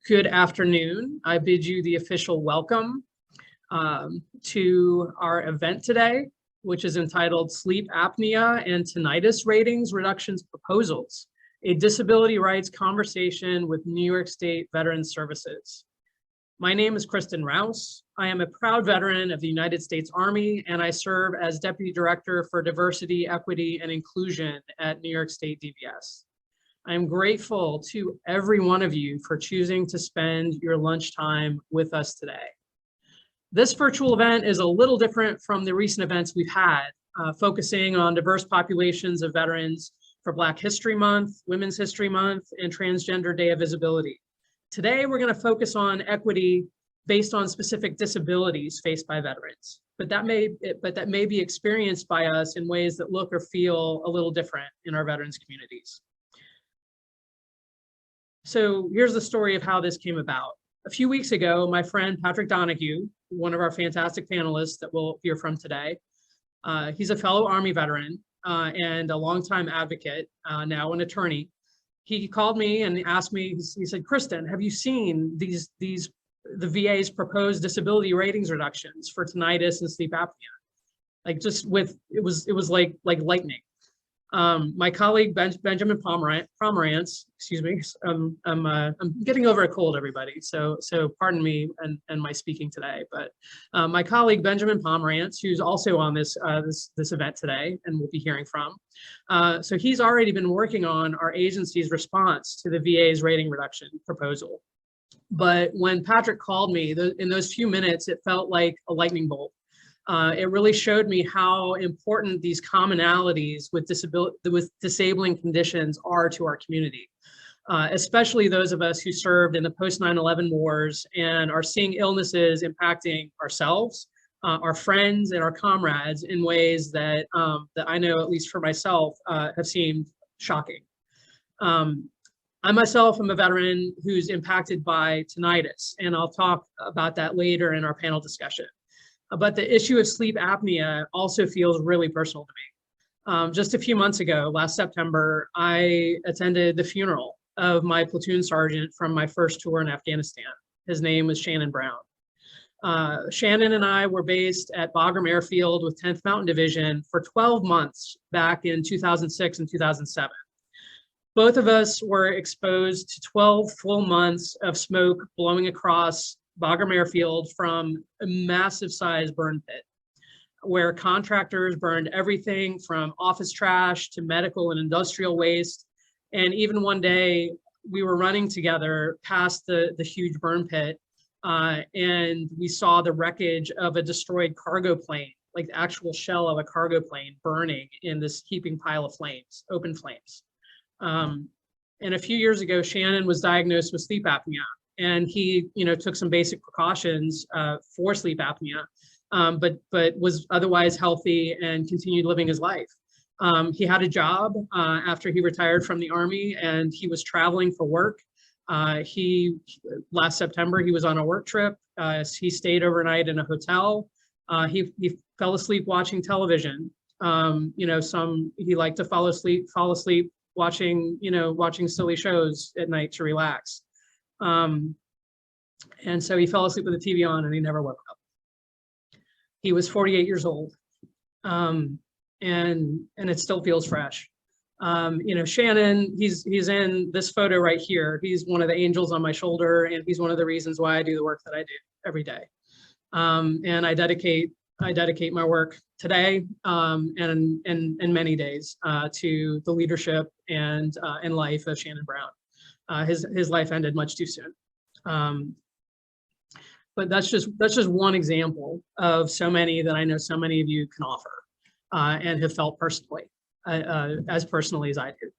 Good afternoon. I bid you the official welcome to our event today, which is entitled Sleep Apnea and Tinnitus Ratings Reductions Proposals, a disability rights conversation with New York State Veterans Services. My name is Kristen Rouse. I am a proud veteran of the United States Army, and I serve as Deputy Director for Diversity, Equity, and Inclusion at New York State DVS. I'm grateful to every one of you for choosing to spend your lunchtime with us today. This virtual event is a little different from the recent events we've had, focusing on diverse populations of veterans for Black History Month, Women's History Month, and Transgender Day of Visibility. Today, we're going to focus on equity based on specific disabilities faced by veterans, but that may be experienced by us in ways that look or feel a little different in our veterans communities. So here's the story of how this came about. A few weeks ago, my friend Patrick Donahue, one of our fantastic panelists that we'll hear from today, he's a fellow Army veteran and a longtime advocate, now an attorney. He called me and asked me, he said, Kristen, have you seen the VA's proposed disability ratings reductions for tinnitus and sleep apnea? Like it was like lightning. My colleague Benjamin Pomerantz, excuse me, I'm getting over a cold, everybody. So pardon me and my speaking today. But my colleague Benjamin Pomerantz, who's also on this event today, and we'll be hearing from. So he's already been working on our agency's response to the VA's rating reduction proposal. But when Patrick called me, in those few minutes, it felt like a lightning bolt. It really showed me how important these commonalities with disabling conditions are to our community, especially those of us who served in the post 9/11 wars and are seeing illnesses impacting ourselves, our friends, and our comrades in ways that I know, at least for myself, have seemed shocking. I myself am a veteran who's impacted by tinnitus, and I'll talk about that later in our panel discussion. But the issue of sleep apnea also feels really personal to me. Just a few months ago, last September, I attended the funeral of my platoon sergeant from my first tour in Afghanistan. His name was Shannon Brown. Shannon and I were based at Bagram Airfield with 10th Mountain Division for 12 months back in 2006 and 2007. Both of us were exposed to 12 full months of smoke blowing across Bagram Airfield from a massive size burn pit, where contractors burned everything from office trash to medical and industrial waste. And even one day we were running together past the huge burn pit and we saw the wreckage of a destroyed cargo plane, like the actual shell of a cargo plane burning in this heaping pile of flames, open flames. And a few years ago, Shannon was diagnosed with sleep apnea. And he, took some basic precautions for sleep apnea, but was otherwise healthy and continued living his life. He had a job after he retired from the Army, and he was traveling for work. Last September, he was on a work trip. He stayed overnight in a hotel. He fell asleep watching television. He liked to fall asleep watching silly shows at night to relax. And so he fell asleep with the TV on and he never woke up. He was 48 years old. And it still feels fresh. Shannon, he's in this photo right here. He's one of the angels on my shoulder, and he's one of the reasons why I do the work that I do every day. And I dedicate my work today and many days to the leadership and life of Shannon Brown. His life ended much too soon. But that's just one example of so many that I know so many of you can offer and have felt personally, as personally as I do.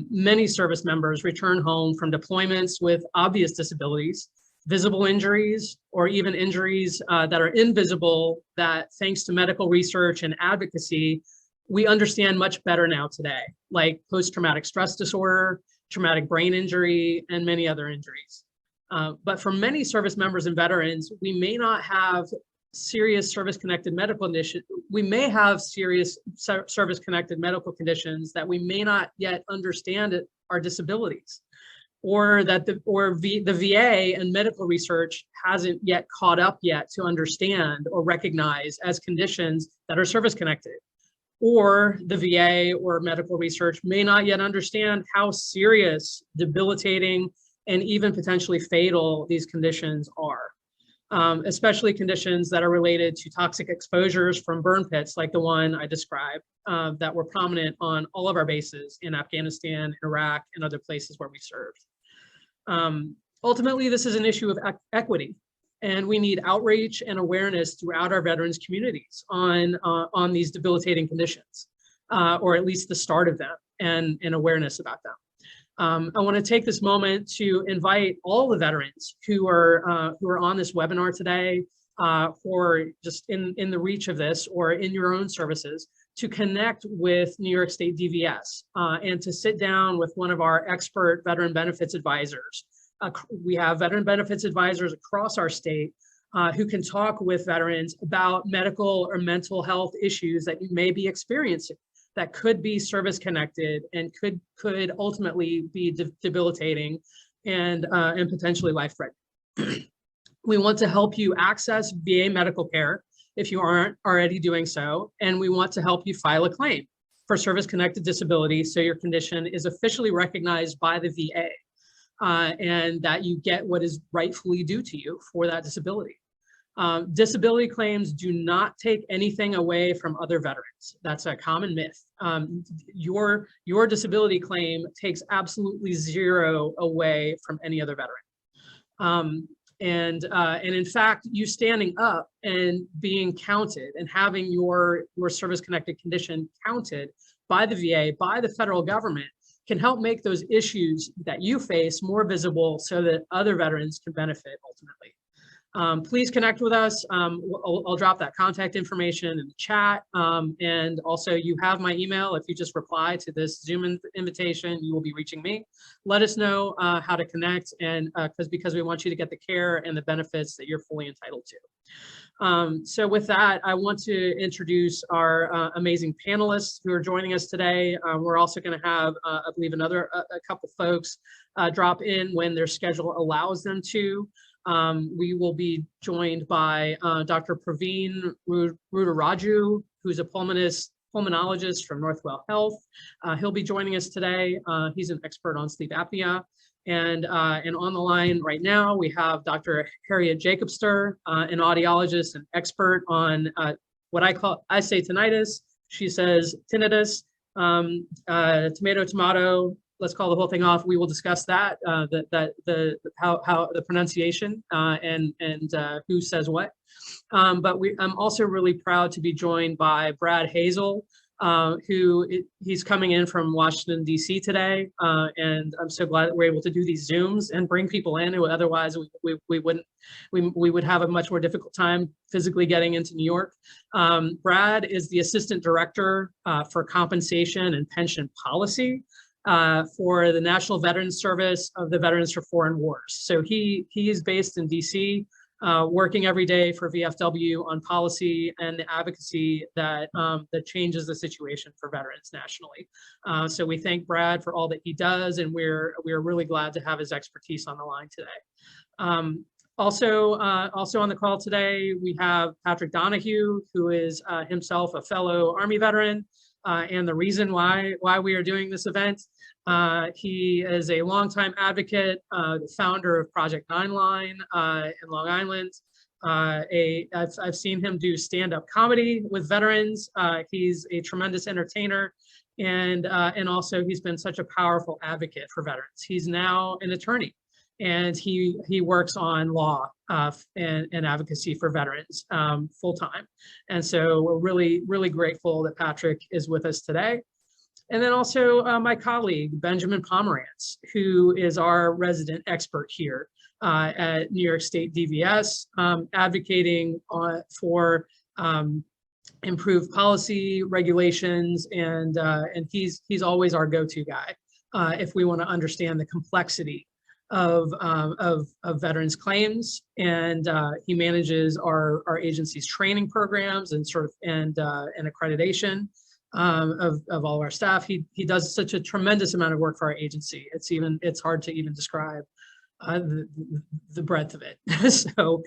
Many service members return home from deployments with obvious disabilities, visible injuries, or even injuries that are invisible that, thanks to medical research and advocacy, we understand much better now today, like post-traumatic stress disorder, traumatic brain injury, and many other injuries. But for many service members and veterans, we may not have serious service-connected medical conditions. We may have serious service-connected medical conditions that we may not yet understand are disabilities. or that the VA and medical research hasn't yet caught up yet to understand or recognize as conditions that are service connected, or the VA or medical research may not yet understand how serious, debilitating, and even potentially fatal these conditions are. Especially conditions that are related to toxic exposures from burn pits like the one I described that were prominent on all of our bases in Afghanistan, Iraq, and other places where we served. Ultimately, this is an issue of equity, and we need outreach and awareness throughout our veterans communities on these debilitating conditions, or at least the start of them, and awareness about them. I want to take this moment to invite all the veterans who are on this webinar today, or just in the reach of this, or in your own services, to connect with New York State DVS and to sit down with one of our expert veteran benefits advisors. We have veteran benefits advisors across our state who can talk with veterans about medical or mental health issues that you may be experiencing that could be service connected and could ultimately be debilitating and potentially life-threatening. We want to help you access VA medical care if you aren't already doing so, and we want to help you file a claim for service-connected disability so your condition is officially recognized by the VA and that you get what is rightfully due to you for that disability. Disability claims do not take anything away from other veterans. That's a common myth. Your disability claim takes absolutely zero away from any other veteran. And in fact, you standing up and being counted and having your service-connected condition counted by the VA, by the federal government, can help make those issues that you face more visible so that other veterans can benefit ultimately. Please connect with us. I'll drop that contact information in the chat. And also you have my email. If you just reply to this Zoom invitation, you will be reaching me. Let us know how to connect, and because we want you to get the care and the benefits that you're fully entitled to. So with that, I want to introduce our amazing panelists who are joining us today. We're also going to have, I believe, a couple folks drop in when their schedule allows them to. We will be joined by Dr. Praveen Rudaraju, who's a pulmonologist from Northwell Health. He'll be joining us today. He's an expert on sleep apnea. And on the line right now, we have Dr. Harriet Jacobster, an audiologist and expert on what I say tinnitus. She says tinnitus, tomato. Let's call the whole thing off. We will discuss that, how the pronunciation and who says what. But I'm also really proud to be joined by Brad Hazel, he's coming in from Washington, D.C. today. And I'm so glad that we're able to do these Zooms and bring people in who otherwise we would have a much more difficult time physically getting into New York. Brad is the Assistant Director for Compensation and Pension Policy for the National Veterans Service of the Veterans for Foreign Wars. So he is based in DC, working every day for VFW on policy and the advocacy that changes the situation for veterans nationally. So we thank Brad for all that he does, and we're really glad to have his expertise on the line today. Also on the call today, we have Patrick Donahue, who is himself a fellow Army veteran. And the reason why we are doing this event. He is a longtime advocate, the founder of Project 9 Line in Long Island. I've seen him do stand-up comedy with veterans. He's a tremendous entertainer, and also he's been such a powerful advocate for veterans. He's now an attorney, and he works on law and advocacy for veterans full-time. And so we're really, really grateful that Patrick is with us today. And then also my colleague, Benjamin Pomerantz, who is our resident expert here at New York State DVS, advocating for improved policy, regulations, and he's always our go-to guy if we want to understand the complexity of veterans claims, and he manages our agency's training programs and and accreditation. of all of our staff. He does such a tremendous amount of work for our agency. It's hard to even describe the breadth of it. So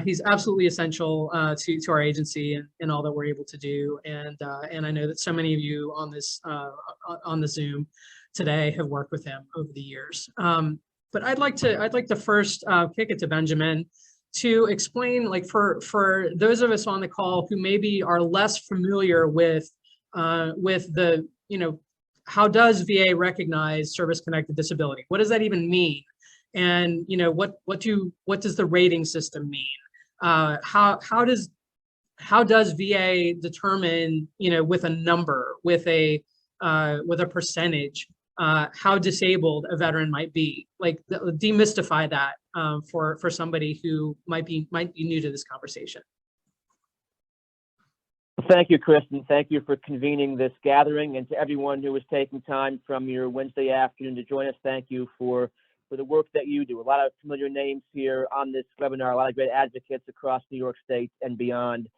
he's absolutely essential to our agency and all that we're able to do. And I know that so many of you on the Zoom today have worked with him over the years. But I'd like to first kick it to Benjamin to explain, like, for those of us on the call who maybe are less familiar with the, how does VA recognize service-connected disability? What does that even mean? And what does the rating system mean? How does VA determine, with a number, with a percentage, how disabled a veteran might be? Like, demystify that for somebody who might be new to this conversation. Thank you, Kristen. Thank you for convening this gathering, and to everyone who is taking time from your Wednesday afternoon to join us. Thank you for the work that you do. A lot of familiar names here on this webinar, a lot of great advocates across New York State and beyond.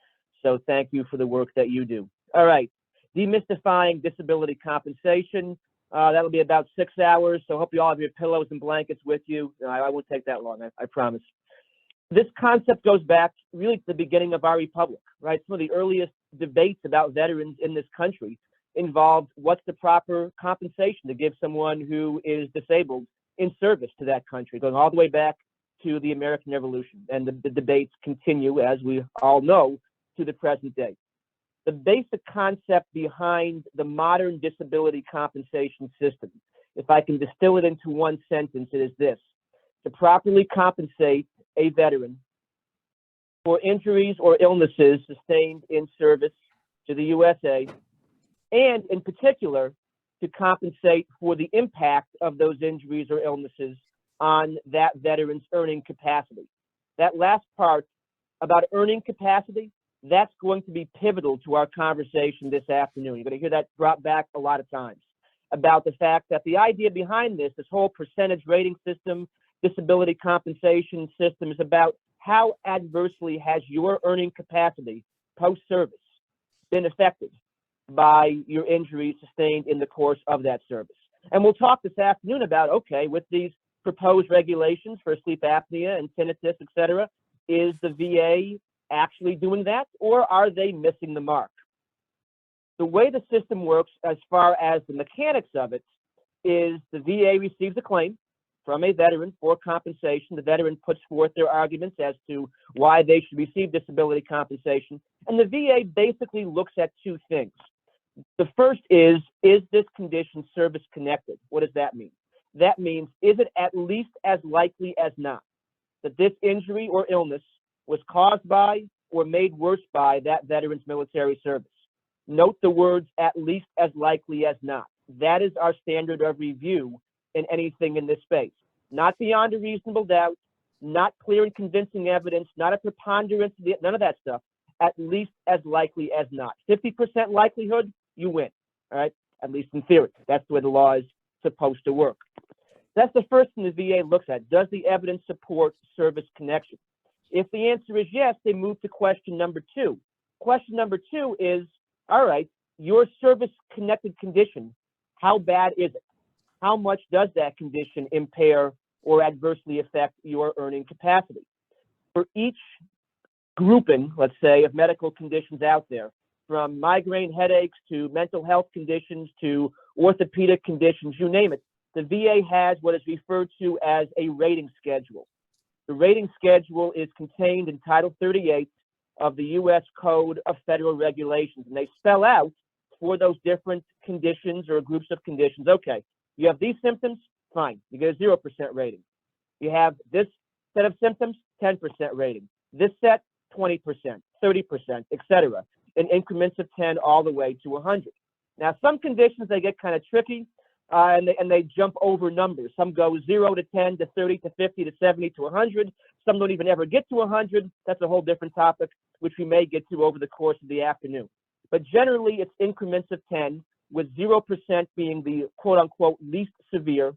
So thank you for the work that you do. All right, demystifying disability compensation. That'll be about 6 hours, so I hope you all have your pillows and blankets with you. I won't take that long, I promise. This concept goes back really to the beginning of our republic, right? Some of the earliest debates about veterans in this country involved what's the proper compensation to give someone who is disabled in service to that country, going all the way back to the American Revolution. And the debates continue, as we all know, to the present day. The basic concept behind the modern disability compensation system, if I can distill it into one sentence, it is this: to properly compensate a veteran for injuries or illnesses sustained in service to the USA, and in particular, to compensate for the impact of those injuries or illnesses on that veteran's earning capacity. That last part about earning capacity, that's going to be pivotal to our conversation this afternoon. You're going to hear that brought back a lot of times, about the fact that the idea behind this whole percentage rating system, disability compensation system, is about how adversely has your earning capacity post-service been affected by your injuries sustained in the course of that service. And we'll talk this afternoon about, okay, with these proposed regulations for sleep apnea and tinnitus, et cetera, is the VA actually doing that, or are they missing the mark? The way the system works as far as the mechanics of it is the VA receives a claim from a veteran for compensation. The veteran puts forth their arguments as to why they should receive disability compensation. And the VA basically looks at two things. The first is this condition service connected? What does that mean? That means, is it at least as likely as not that this injury or illness was caused by or made worse by that veteran's military service? Note the words "at least as likely as not." That is our standard of review in anything in this space. Not beyond a reasonable doubt, not clear and convincing evidence, not a preponderance, none of that stuff. At least as likely as not. 50% likelihood, you win, all right? At least in theory. That's the way the law is supposed to work. That's the first thing the VA looks at. Does the evidence support service connection? If the answer is yes, they move to question number two. Question number two is, all right, your service-connected condition, how bad is it? How much does that condition impair or adversely affect your earning capacity? For each grouping, let's say, of medical conditions out there, from migraine headaches to mental health conditions to orthopedic conditions, you name it, the VA has what is referred to as a rating schedule. The rating schedule is contained in Title 38 of the U.S. Code of Federal Regulations, and they spell out for those different conditions or groups of conditions, okay, you have these symptoms, fine, you get a 0% rating. You have this set of symptoms, 10% rating. This set, 20%, 30%, etc., in increments of 10 all the way to 100. Now, some conditions, they get kind of tricky, and they jump over numbers. Some go 0 to 10 to 30 to 50 to 70 to 100. Some don't even ever get to 100. That's a whole different topic, which we may get to over the course of the afternoon. But generally, it's increments of 10, with 0% being the quote-unquote least severe,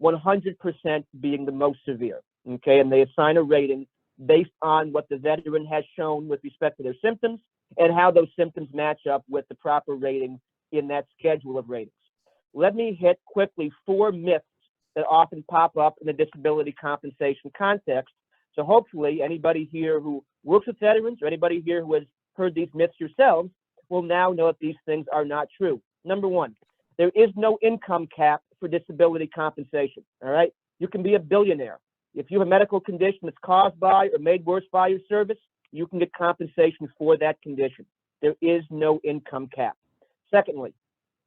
100% being the most severe, okay? And they assign a rating based on what the veteran has shown with respect to their symptoms and how those symptoms match up with the proper rating in that schedule of ratings. Let me hit quickly 4 myths that often pop up in the disability compensation context. So hopefully anybody here who works with veterans or anybody here who has heard these myths yourselves will now know that these things are not true. Number 1, there is no income cap for disability compensation, all right? You can be a billionaire. If you have a medical condition that's caused by or made worse by your service, you can get compensation for that condition. There is no income cap. Secondly,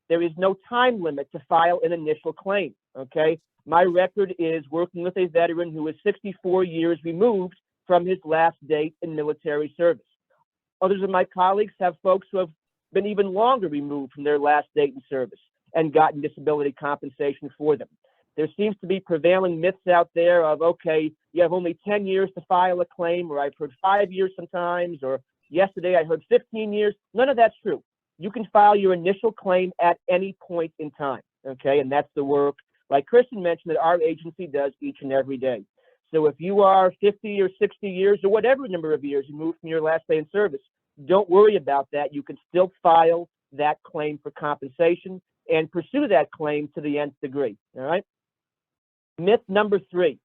there is no time limit to file an initial claim, okay? My record is working with a veteran who is 64 years removed from his last date in military service. Others of my colleagues have folks who have been even longer removed from their last date in service and gotten disability compensation for them. There seems to be prevailing myths out there of, okay, you have only 10 years to file a claim, or I've heard 5 years sometimes, or yesterday I heard 15 years. None of that's true. You can file your initial claim at any point in time, okay? And that's the work, like Kristen mentioned, that our agency does each and every day. So if you are 50 or 60 years or whatever number of years you moved from your last day in service, don't worry about that. You can still file that claim for compensation and pursue that claim to the nth degree, all right? Myth number 3.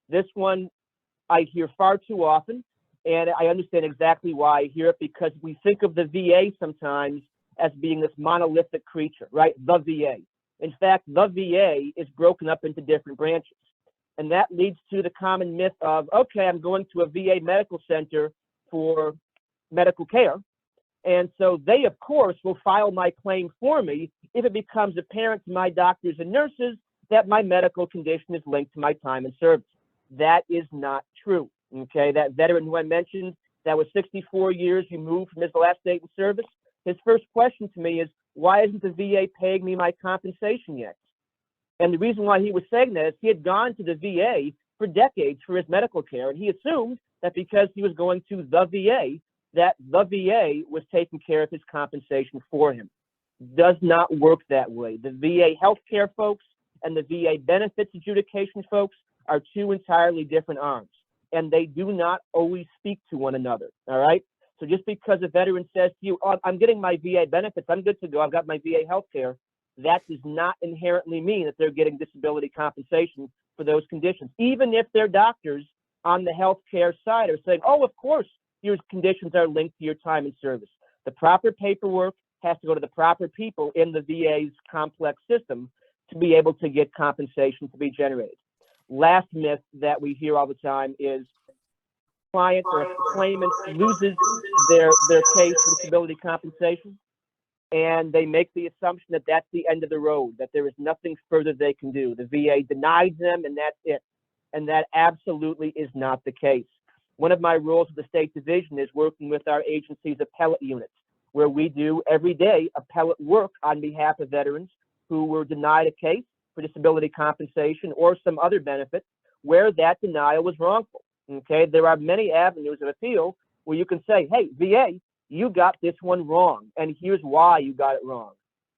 This one I hear far too often, and I understand exactly why I hear it, because we think of the VA sometimes as being this monolithic creature, right? The VA. In fact, the VA is broken up into different branches. And that leads to the common myth of, okay, I'm going to a VA medical center for medical care. And so they, of course, will file my claim for me if it becomes apparent to my doctors and nurses that my medical condition is linked to my time in service. That is not true, okay? That veteran who I mentioned that was 64 years removed from his last date in service, his first question to me is, why isn't the VA paying me my compensation yet? And the reason why he was saying that is he had gone to the VA for decades for his medical care, and he assumed that because he was going to the VA, that the VA was taking care of his compensation for him. Does not work that way. The VA healthcare folks and the VA benefits adjudication folks are 2 entirely different arms, and they do not always speak to one another, all right? So just because a veteran says to you, oh, I'm getting my VA benefits, I'm good to go, I've got my VA healthcare, that does not inherently mean that they're getting disability compensation for those conditions, even if their doctors on the healthcare side are saying, oh, of course, your conditions are linked to your time in service. The proper paperwork has to go to the proper people in the VA's complex system to be able to get compensation to be generated. Last myth that we hear all the time is client or claimant loses their case for disability compensation, and they make the assumption that that's the end of the road, that there is nothing further they can do. The VA denies them and that's it. And that absolutely is not the case. One of my roles with the state division is working with our agency's appellate units, where we do every day appellate work on behalf of veterans who were denied a case for disability compensation or some other benefit where that denial was wrongful. Okay, there are many avenues of appeal where you can say, hey, VA, you got this one wrong, and here's why you got it wrong.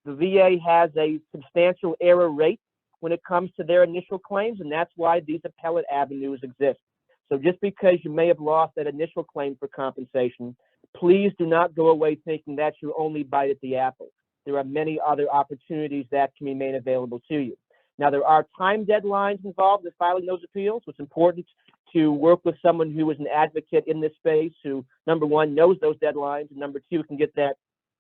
The VA has a substantial error rate when it comes to their initial claims, and that's why these appellate avenues exist. So just because you may have lost that initial claim for compensation, please do not go away thinking that's your only bite at the apple. There are many other opportunities that can be made available to you. Now, there are time deadlines involved in filing those appeals, so it's important to work with someone who is an advocate in this space who, number one, knows those deadlines, and number two, can get that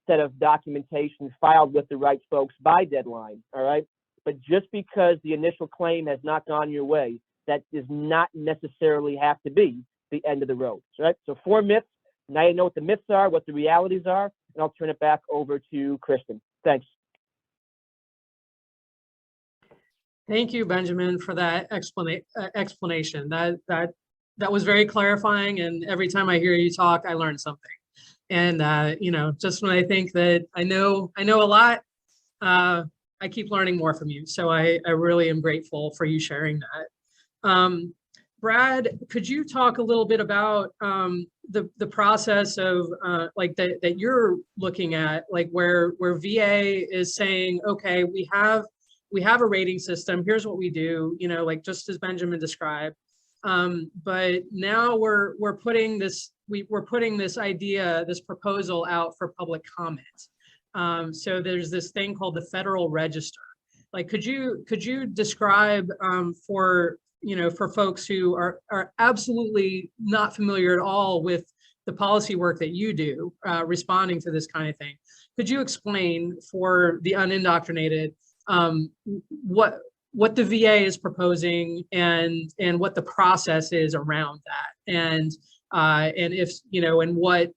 set of documentation filed with the right folks by deadline, all right? But just because the initial claim has not gone your way, that does not necessarily have to be the end of the road, right? So 4 myths. Now you know what the myths are, what the realities are, and I'll turn it back over to Kristen. Thanks. Thank you, Benjamin, for that explanation. That was very clarifying, and every time I hear you talk, I learn something. And you know, just when I think that I know a lot, I keep learning more from you. So I really am grateful for you sharing that. Brad, could you talk a little bit about the process of like that you're looking at, like where VA is saying, okay, we have a rating system, here's what we do, you know, like just as Benjamin described, but now we're putting this idea, this proposal out for public comment. So there's this thing called the Federal Register. Like, could you describe for for folks who are absolutely not familiar at all with the policy work that you do, responding to this kind of thing? Could you explain for the unindoctrinated what the VA is proposing and what the process is around that, and if and what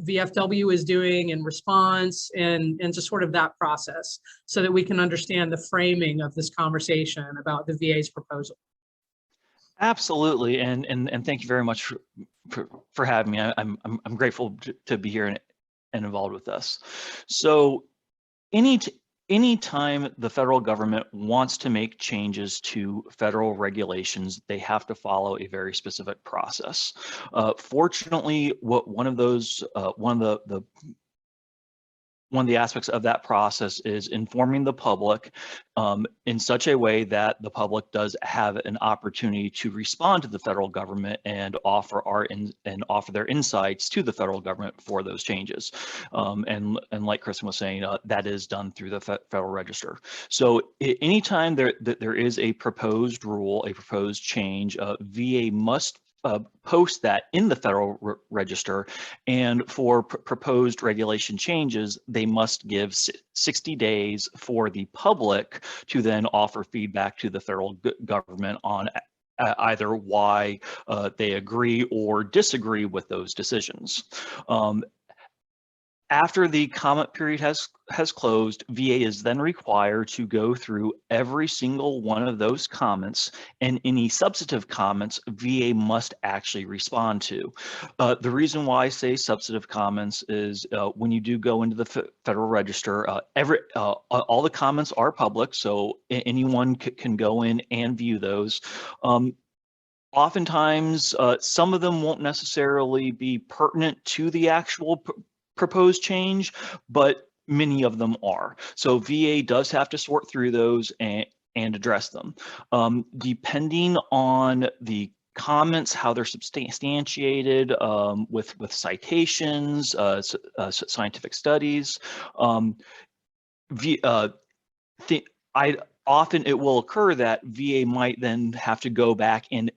VFW is doing in response, and just sort of that process, so that we can understand the framing of this conversation about the VA's proposal. Absolutely, and thank you very much for having me. I'm grateful to be here and involved with us. So anytime the federal government wants to make changes to federal regulations, they have to follow a very specific process. Fortunately, one of the aspects of that process is informing the public in such a way that the public does have an opportunity to respond to the federal government and offer their insights to the federal government for those changes. And like Kristen was saying, that is done through the Federal Register. So anytime there is a proposed rule, a proposed change, VA must post that in the Federal Register, and for proposed regulation changes, they must give 60 days for the public to then offer feedback to the federal government on either why they agree or disagree with those decisions. After the comment period has closed, VA is then required to go through every single one of those comments, and any substantive comments VA must actually respond to. The reason why I say substantive comments is when you do go into the Federal Register, all the comments are public, so anyone can go in and view those. Oftentimes, some of them won't necessarily be pertinent to the actual proposed change, but many of them are. So VA does have to sort through those and address them. Depending on the comments, how they're substantiated with citations, scientific studies, often it will occur that VA might then have to go back and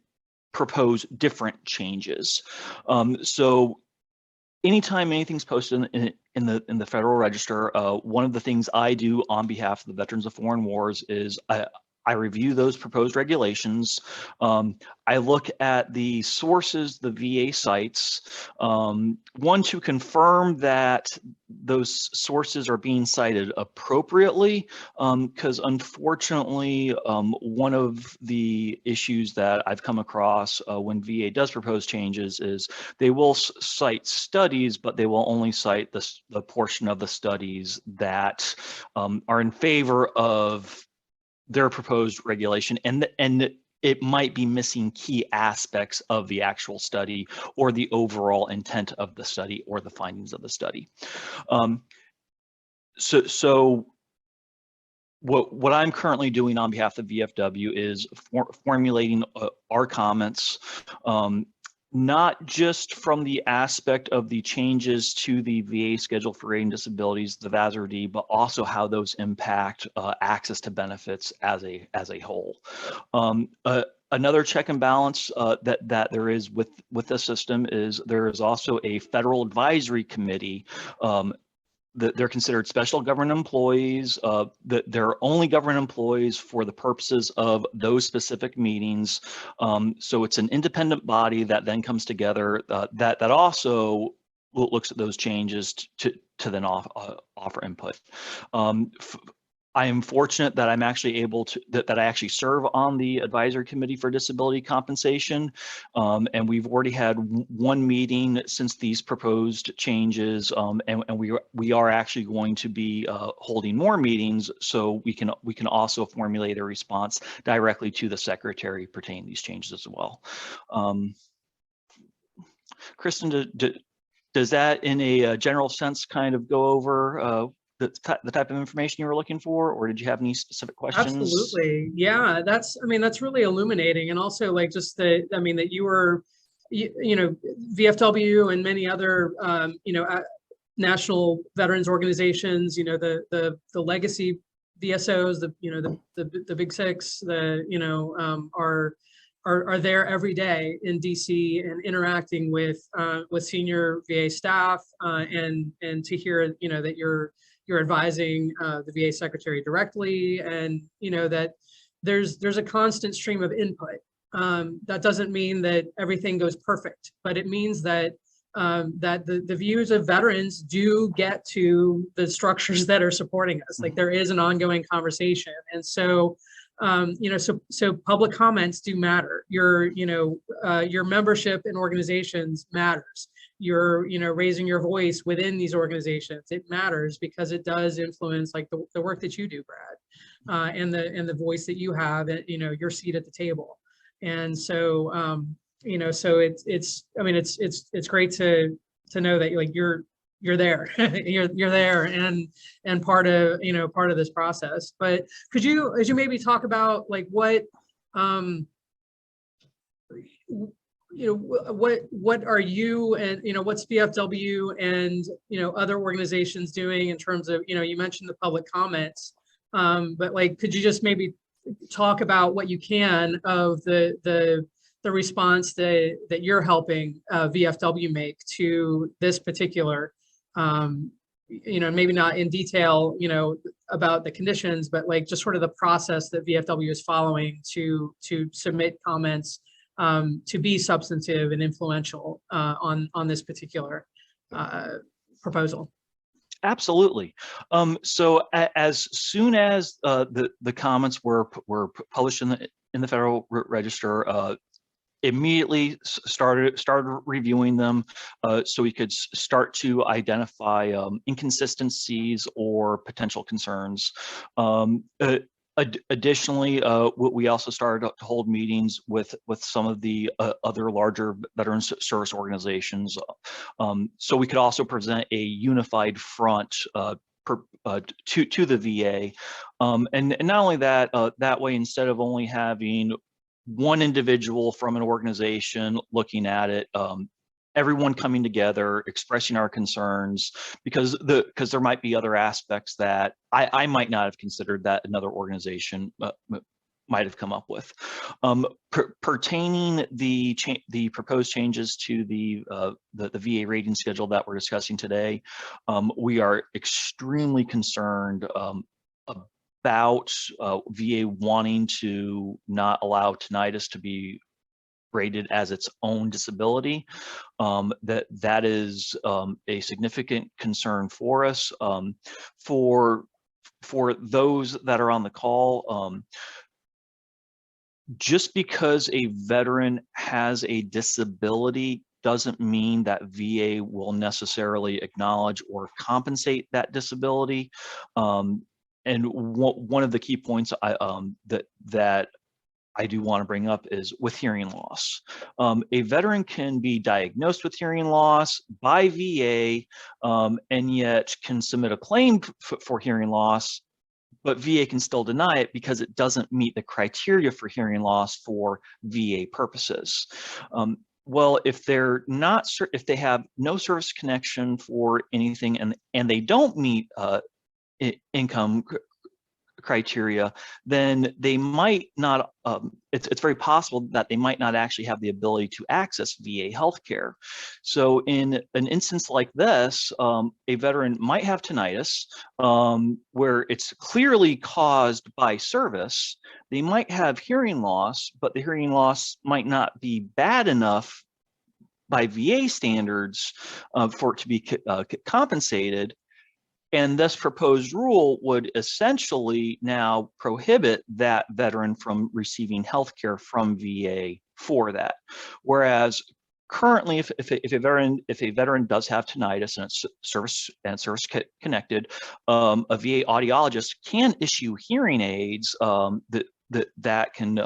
propose different changes. So anytime anything's posted in the Federal Register, one of the things I do on behalf of the Veterans of Foreign Wars is I review those proposed regulations. I look at the sources the VA cites, one, to confirm that those sources are being cited appropriately, because unfortunately, one of the issues that I've come across when VA does propose changes is they will cite studies, but they will only cite the portion of the studies that are in favor of their proposed regulation, and it might be missing key aspects of the actual study or the overall intent of the study or the findings of the study. So what I'm currently doing on behalf of VFW is formulating our comments, not just from the aspect of the changes to the VA schedule for aging disabilities, the VASRD, but also how those impact access to benefits as a whole. Another check and balance that there is with the system is there is also a federal advisory committee. They're considered special government employees. They're only government employees for the purposes of those specific meetings. So it's an independent body that then comes together that also looks at those changes to then offer input. I am fortunate that I'm actually able to, that I actually serve on the advisory committee for disability compensation. And we've already had one meeting since these proposed changes. And we are actually going to be holding more meetings so we can also formulate a response directly to the secretary pertaining to these changes as well. Kristen, does that in a general sense kind of go over the type of information you were looking for, or did you have any specific questions? Absolutely. Yeah, that's really illuminating. And also like just that you were, VFW and many other, national veterans organizations, you know, the legacy VSOs, the big six, are there every day in DC and interacting with senior VA staff, and to hear, you know, that you're advising the VA secretary directly, and you know that there's a constant stream of input. That doesn't mean that everything goes perfect, but it means that that the views of veterans do get to the structures that are supporting us. Like, there is an ongoing conversation, and so you know, so public comments do matter. Your membership in organizations matters. Your, you know, raising your voice within these organizations, it matters, because it does influence, like, the work that you do, Brad, and the voice that you have at, you know, your seat at the table. And so you know, so it's I mean, it's great to know that, like, you're there, you're there, and part of, you know, part of this process. But could you maybe talk about, like, what you know, what are you, and, you know, what's VFW and, you know, other organizations doing in terms of, you know, you mentioned the public comments, but, like, could you just maybe talk about what you can of the response that you're helping VFW make to this particular, you know, maybe not in detail, you know, about the conditions, but, like, just sort of the process that VFW is following to submit comments, to be substantive and influential on this particular proposal. Absolutely. So as soon as the comments were published in the Federal Register, immediately started reviewing them, so we could start to identify inconsistencies or potential concerns. Additionally, we also started to hold meetings with some of the other larger veterans service organizations, so we could also present a unified front to the VA, and not only that, that way, instead of only having one individual from an organization looking at it, everyone coming together, expressing our concerns, because there might be other aspects that I might not have considered that another organization might have come up with. Pertaining the proposed changes to the VA rating schedule that we're discussing today, we are extremely concerned about VA wanting to not allow tinnitus to be rated as its own disability. That is a significant concern for us. For those that are on the call, just because a veteran has a disability doesn't mean that VA will necessarily acknowledge or compensate that disability. And one of the key points that I do want to bring up is with hearing loss. A veteran can be diagnosed with hearing loss by VA, and yet can submit a claim for hearing loss, but VA can still deny it because it doesn't meet the criteria for hearing loss for VA purposes. Well, if they have no service connection for anything, and they don't meet income criteria, then they might not, it's very possible that they might not actually have the ability to access VA healthcare. So in an instance like this, a veteran might have tinnitus, where it's clearly caused by service. They might have hearing loss, but the hearing loss might not be bad enough by VA standards for it to be compensated. And this proposed rule would essentially now prohibit that veteran from receiving health care from VA for that. Whereas currently, if a veteran does have tinnitus and it's service connected, a VA audiologist can issue hearing aids that can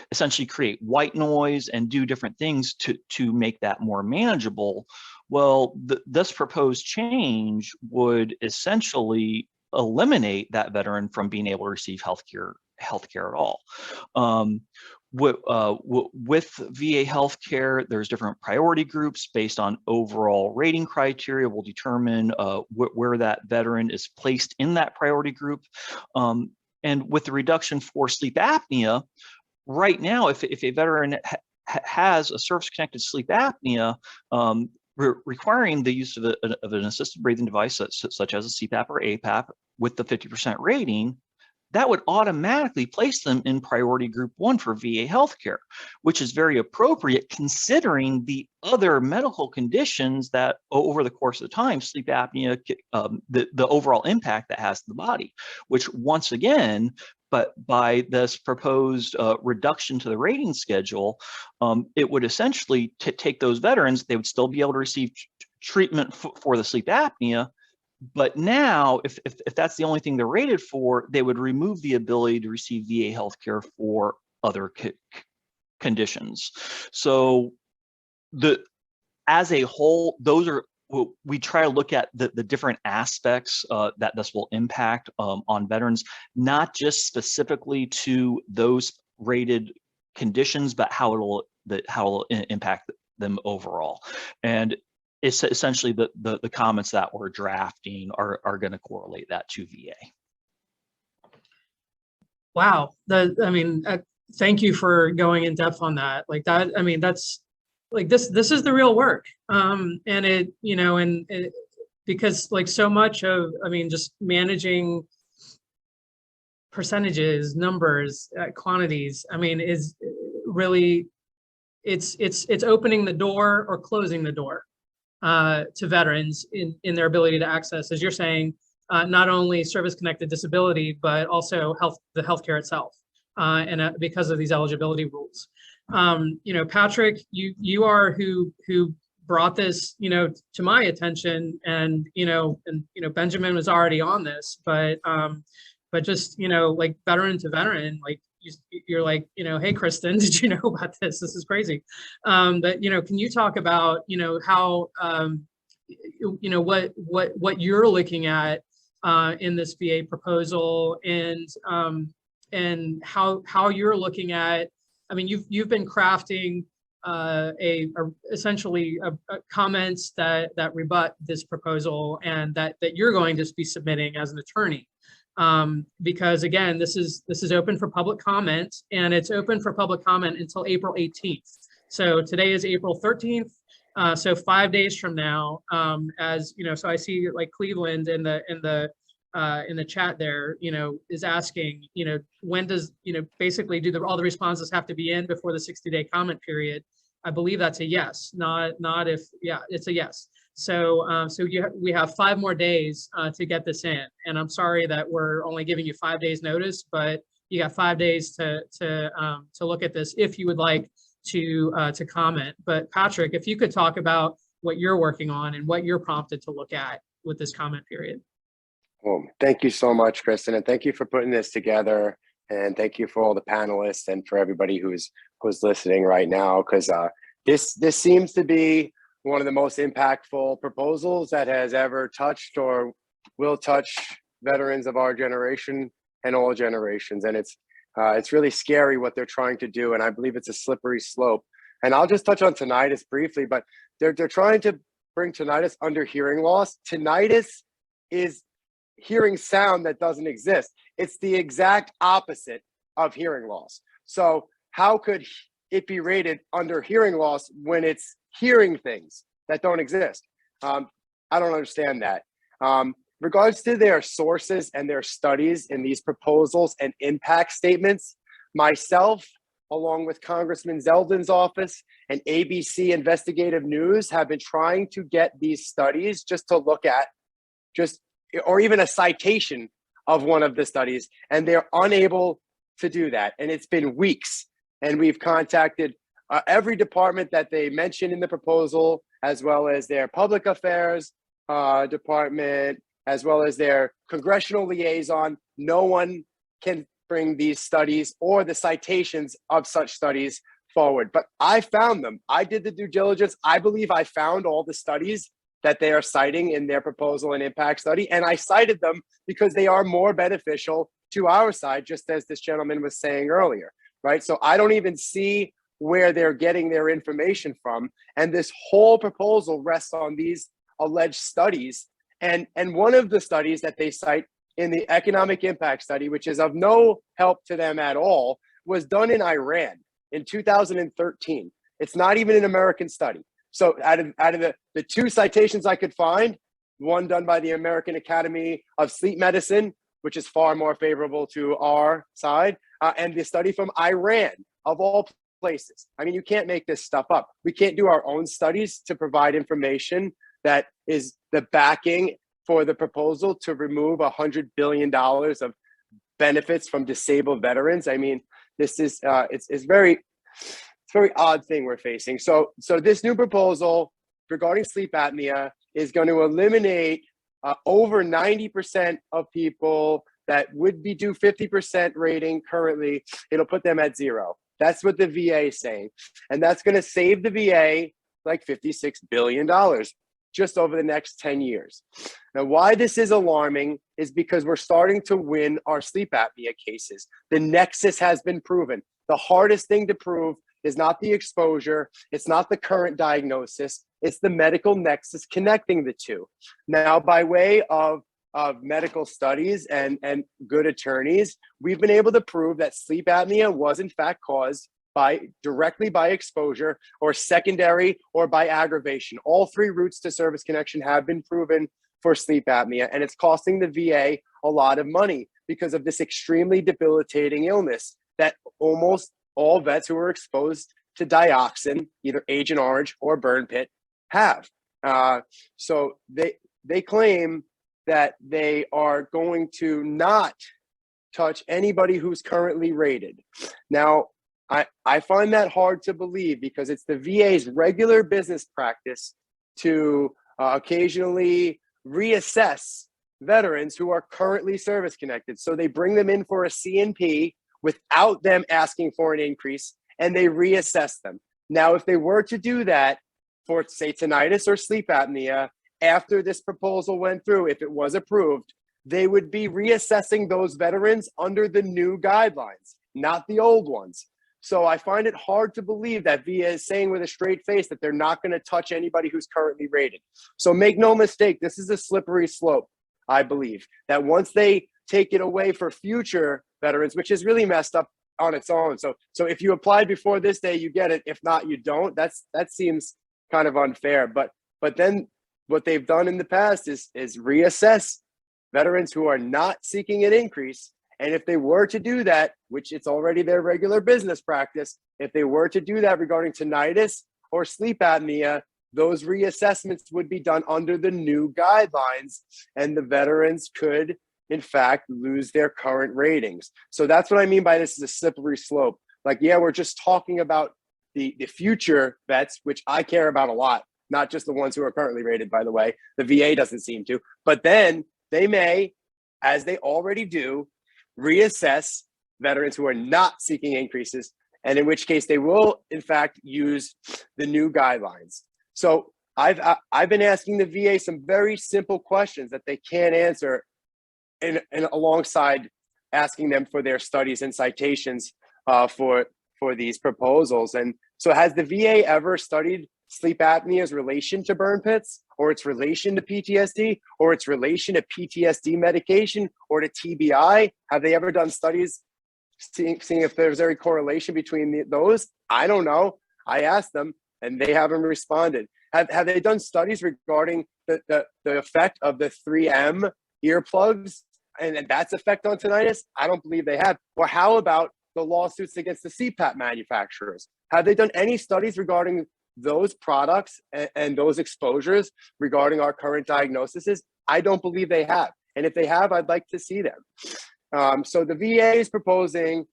essentially create white noise and do different things to make that more manageable. Well, this proposed change would essentially eliminate that veteran from being able to receive healthcare at all. with VA healthcare, there's different priority groups based on overall rating criteria will determine where that veteran is placed in that priority group. And with the reduction for sleep apnea, right now, if a veteran has a service-connected sleep apnea, requiring the use of an assisted breathing device such as a CPAP or APAP with the 50% rating, that would automatically place them in priority group 1 for VA healthcare, which is very appropriate considering the other medical conditions that over the course of time, sleep apnea, the overall impact that has to the body, which once again, but by this proposed reduction to the rating schedule, it would essentially take those veterans, they would still be able to receive treatment for the sleep apnea. But now, if that's the only thing they're rated for, they would remove the ability to receive VA healthcare for other conditions. So as a whole, those are, we try to look at the different aspects that this will impact on veterans, not just specifically to those rated conditions, but how it'll impact them overall. And it's essentially the comments that we're drafting are going to correlate that to VA. Wow. Thank you for going in depth on that. Like that, I mean, that's like, this is the real work. And it, because like so much of, just managing percentages, numbers, quantities, is really, it's opening the door or closing the door to veterans in their ability to access, as you're saying, not only service-connected disability, but also the healthcare itself, and because of these eligibility rules. Patrick, you are who brought this, to my attention, and Benjamin was already on this, but just like veteran to veteran, like you're like, hey, Kristen, did you know about this? This is crazy. But, can you talk about, how, what you're looking at in this VA proposal, and how you're looking at, you've been crafting essentially comments that rebut this proposal, and that you're going to be submitting as an attorney. Because again, this is open for public comment, and it's open for public comment until April 18th. So today is April 13th. So 5 days from now, so I see like Cleveland in the chat there, is asking, when does, basically do all the responses have to be in before the 60-day comment period? I believe that's a yes, not if, yeah, it's a yes. So we have 5 more days to get this in, and I'm sorry that we're only giving you 5 days notice, but you got 5 days to look at this if you would like to comment. But Patrick, if you could talk about what you're working on and what you're prompted to look at with this comment period. Well, thank you so much, Kristen, and thank you for putting this together, and thank you for all the panelists and for everybody who's listening right now, because this seems to be one of the most impactful proposals that has ever touched or will touch veterans of our generation and all generations. And it's really scary what they're trying to do. And I believe it's a slippery slope. And I'll just touch on tinnitus briefly, but they're trying to bring tinnitus under hearing loss. Tinnitus is hearing sound that doesn't exist. It's the exact opposite of hearing loss. So how could it be rated under hearing loss when it's hearing things that don't exist? I don't understand that. Regards to their sources and their studies in these proposals and impact statements, myself, along with Congressman Zeldin's office and ABC Investigative News, have been trying to get these studies just to look at, or even a citation of one of the studies, and they're unable to do that. And it's been weeks, and we've contacted every department that they mentioned in the proposal, as well as their public affairs department, as well as their congressional liaison. No one can bring these studies or the citations of such studies forward. But I found them. I did the due diligence. I believe I found all the studies that they are citing in their proposal and impact study. And I cited them because they are more beneficial to our side, just as this gentleman was saying earlier. right? So I don't even see where they're getting their information from. And this whole proposal rests on these alleged studies. And one of the studies that they cite in the economic impact study, which is of no help to them at all, was done in Iran in 2013. It's not even an American study. So out of the two citations I could find, one done by the American Academy of Sleep Medicine, which is far more favorable to our side, and the study from Iran, of all places. I mean, you can't make this stuff up. We can't do our own studies to provide information that is the backing for the proposal to remove $100 billion of benefits from disabled veterans. I mean, this is it's very odd thing we're facing. So this new proposal regarding sleep apnea is going to eliminate over 90% of people that would be due 50% rating currently. It'll put them at 0. That's what the VA is saying. And that's going to save the VA like $56 billion just over the next 10 years. Now, why this is alarming is because we're starting to win our sleep apnea cases. The nexus has been proven. The hardest thing to prove is not the exposure. It's not the current diagnosis. It's the medical nexus connecting the two. Now, by way of medical studies and good attorneys, we've been able to prove that sleep apnea was in fact caused directly by exposure or secondary or by aggravation. All three routes to service connection have been proven for sleep apnea, and it's costing the VA a lot of money because of this extremely debilitating illness that almost all vets who are exposed to dioxin, either Agent Orange or burn pit, have. So they claim that they are going to not touch anybody who's currently rated. Now, I find that hard to believe because it's the VA's regular business practice to occasionally reassess veterans who are currently service connected. So they bring them in for a C&P without them asking for an increase, and they reassess them. Now, if they were to do that for, say, tinnitus or sleep apnea, after this proposal went through, if it was approved, they would be reassessing those veterans under the new guidelines, not the old ones. So I find it hard to believe that VA is saying with a straight face that they're not going to touch anybody who's currently rated. So make no mistake, this is a slippery slope, I believe, that once they take it away for future veterans, which is really messed up on its own. So if you applied before this day, you get it. If not, you don't. That seems kind of unfair. But then what they've done in the past is reassess veterans who are not seeking an increase. And if they were to do that, which it's already their regular business practice, if they were to do that regarding tinnitus or sleep apnea, those reassessments would be done under the new guidelines, and the veterans could, in fact, lose their current ratings. So that's what I mean by this is a slippery slope. Like, yeah, we're just talking about the future vets, which I care about a lot, not just the ones who are currently rated, by the way. The VA doesn't seem to. But then they may, as they already do, reassess veterans who are not seeking increases, and in which case they will, in fact, use the new guidelines. So I've been asking the VA some very simple questions that they can't answer, and alongside asking them for their studies and citations for these proposals. And so has the VA ever studied sleep apnea's relation to burn pits, or its relation to PTSD, or its relation to PTSD medication, or to TBI? Have they ever done studies seeing if there's any correlation between those? I don't know. I asked them, and they haven't responded. Have they done studies regarding the effect of the 3M earplugs and that's effect on tinnitus? I don't believe they have. Or how about the lawsuits against the CPAP manufacturers? Have they done any studies regarding those products and those exposures regarding our current diagnoses? I don't believe they have. And if they have, I'd like to see them. So the VA is proposing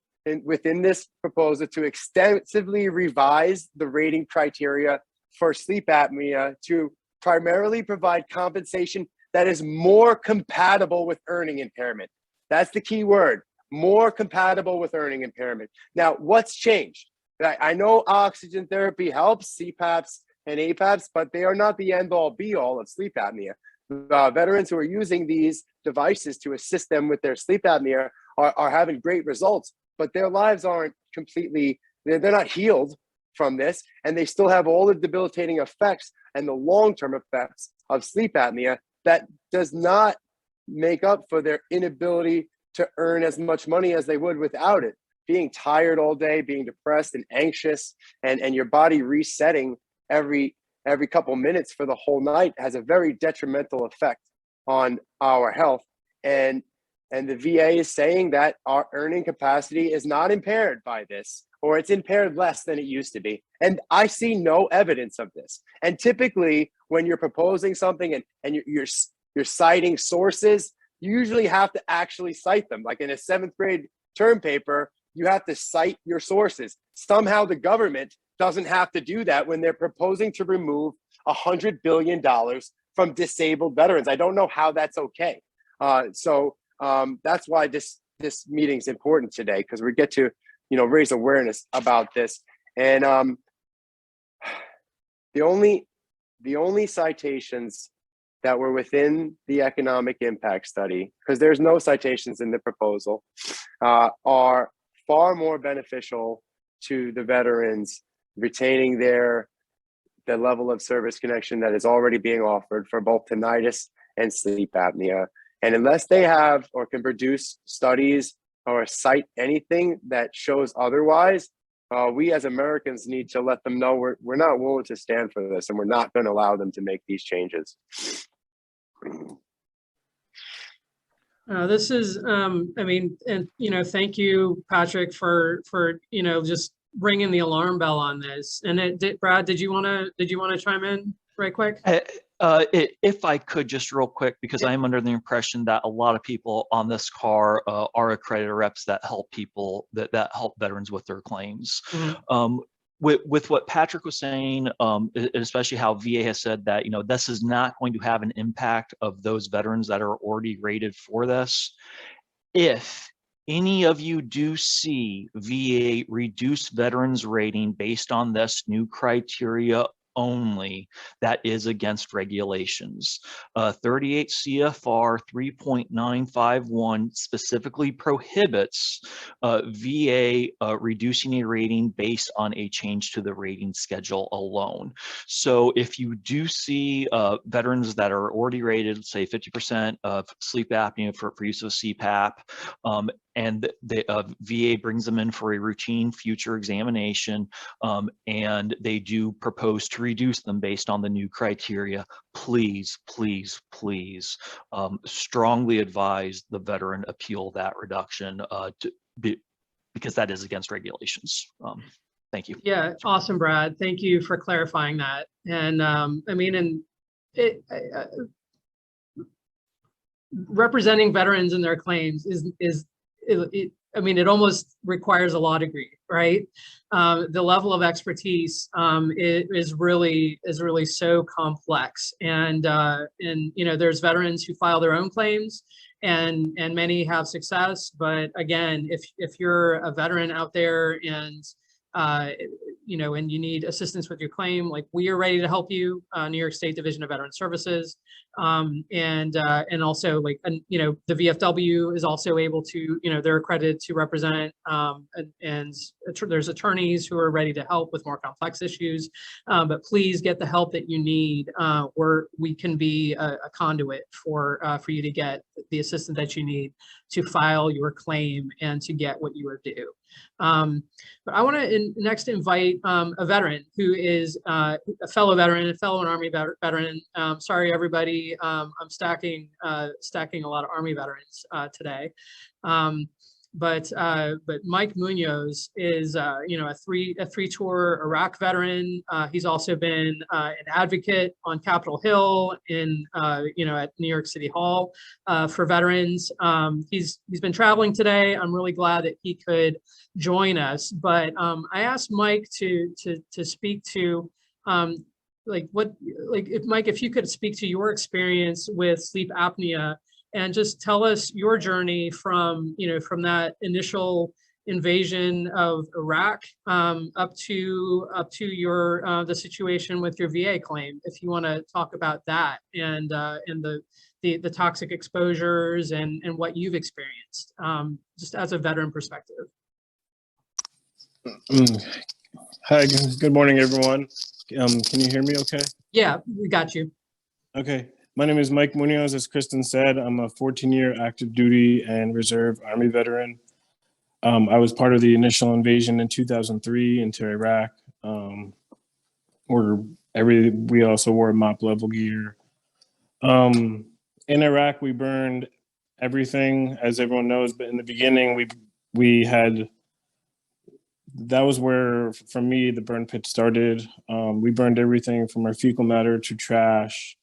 within this proposal to extensively revise the rating criteria for sleep apnea to primarily provide compensation that is more compatible with earning impairment. That's the key word, more compatible with earning impairment. Now, what's changed? I know oxygen therapy helps, CPAPs and APAPs, but they are not the end-all be-all of sleep apnea. Veterans who are using these devices to assist them with their sleep apnea are having great results, but their lives aren't completely, they're not healed from this, and they still have all the debilitating effects and the long-term effects of sleep apnea that does not make up for their inability to earn as much money as they would without it. Being tired all day, being depressed and anxious, and your body resetting every couple minutes for the whole night has a very detrimental effect on our health. And the VA is saying that our earning capacity is not impaired by this, or it's impaired less than it used to be. And I see no evidence of this. And typically when you're proposing something and you're citing sources, you usually have to actually cite them. Like in a 7th grade term paper, you have to cite your sources. Somehow the government doesn't have to do that when they're proposing to remove $100 billion from disabled veterans. I don't know how that's okay. So that's why this meeting is important today, because we get to, raise awareness about this. And the only citations that were within the economic impact study, because there's no citations in the proposal, are far more beneficial to the veterans retaining the level of service connection that is already being offered for both tinnitus and sleep apnea. And unless they have or can produce studies or cite anything that shows otherwise, we as Americans need to let them know we're not willing to stand for this, and we're not going to allow them to make these changes. This is, thank you, Patrick, for just ringing the alarm bell on this. And Brad, did you want to chime in right quick? If I could, just real quick, because I am under the impression that a lot of people on this call are accredited reps that help people that help veterans with their claims. Mm-hmm. With what Patrick was saying, especially how VA has said that, this is not going to have an impact of those veterans that are already rated for this. If any of you do see VA reduce veterans rating based on this new criteria only, that is against regulations. 38 CFR 3.951 specifically prohibits VA reducing a rating based on a change to the rating schedule alone. So if you do see veterans that are already rated, say 50% of sleep apnea for use of CPAP, and the VA brings them in for a routine future examination, and they do propose to reduce them based on the new criteria, please, please, please strongly advise the veteran appeal that reduction because that is against regulations. Thank you. Yeah, awesome, Brad. Thank you for clarifying that. And representing veterans in their claims it almost requires a law degree, right? The level of expertise is really so complex, and there's veterans who file their own claims, and many have success. But again, if you're a veteran out there and and you need assistance with your claim, like, we are ready to help you, New York State Division of Veteran Services. And also, the VFW is also able to, they're accredited to represent, and there's attorneys who are ready to help with more complex issues. But please get the help that you need. We can be a conduit for you to get the assistance that you need to file your claim and to get what you are due. But I want to next invite a veteran who is a fellow Army veteran. Sorry, everybody, I'm stacking a lot of Army veterans today. But Mike Munoz is a three-tour Iraq veteran. He's also been an advocate on Capitol Hill at New York City Hall for veterans. He's been traveling today. I'm really glad that he could join us. But I asked Mike to speak to if you could speak to your experience with sleep apnea, and just tell us your journey from that initial invasion of Iraq up to your the situation with your VA claim. If you want to talk about that and the toxic exposures and what you've experienced, just as a veteran perspective. Hi, good morning, everyone. Can you hear me okay? Yeah, we got you. Okay. My name is Mike Munoz. As Kristen said, I'm a 14-year active duty and reserve Army veteran. I was part of the initial invasion in 2003 into Iraq, where we also wore MOP level gear. In Iraq, we burned everything, as everyone knows, but in the beginning, we had, that was where, for me, the burn pit started. We burned everything from our fecal matter to trash.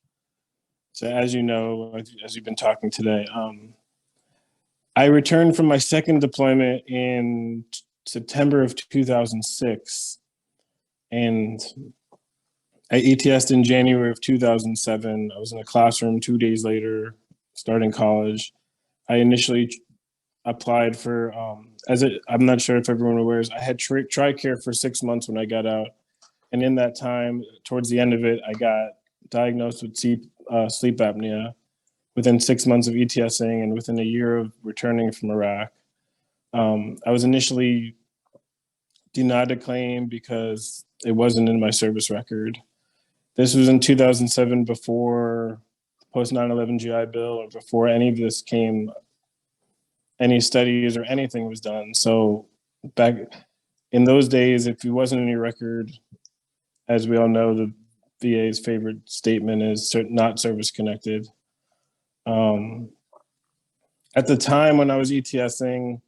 So as you know, as you've been talking today, I returned from my second deployment in September of 2006, and I ETS'd in January of 2007. I was in a classroom 2 days later, starting college. I initially applied for, I'm not sure if everyone aware, I had TRICARE for 6 months when I got out. And in that time, towards the end of it, I got diagnosed with sleep apnea within 6 months of ETSing and within a year of returning from Iraq. I was initially denied a claim because it wasn't in my service record. This was in 2007, before post 9/11 GI Bill, or before any of this came, any studies or anything was done. So back in those days, if it wasn't in your record, as we all know, the VA's favorite statement is not service connected. At the time when I was ETSing,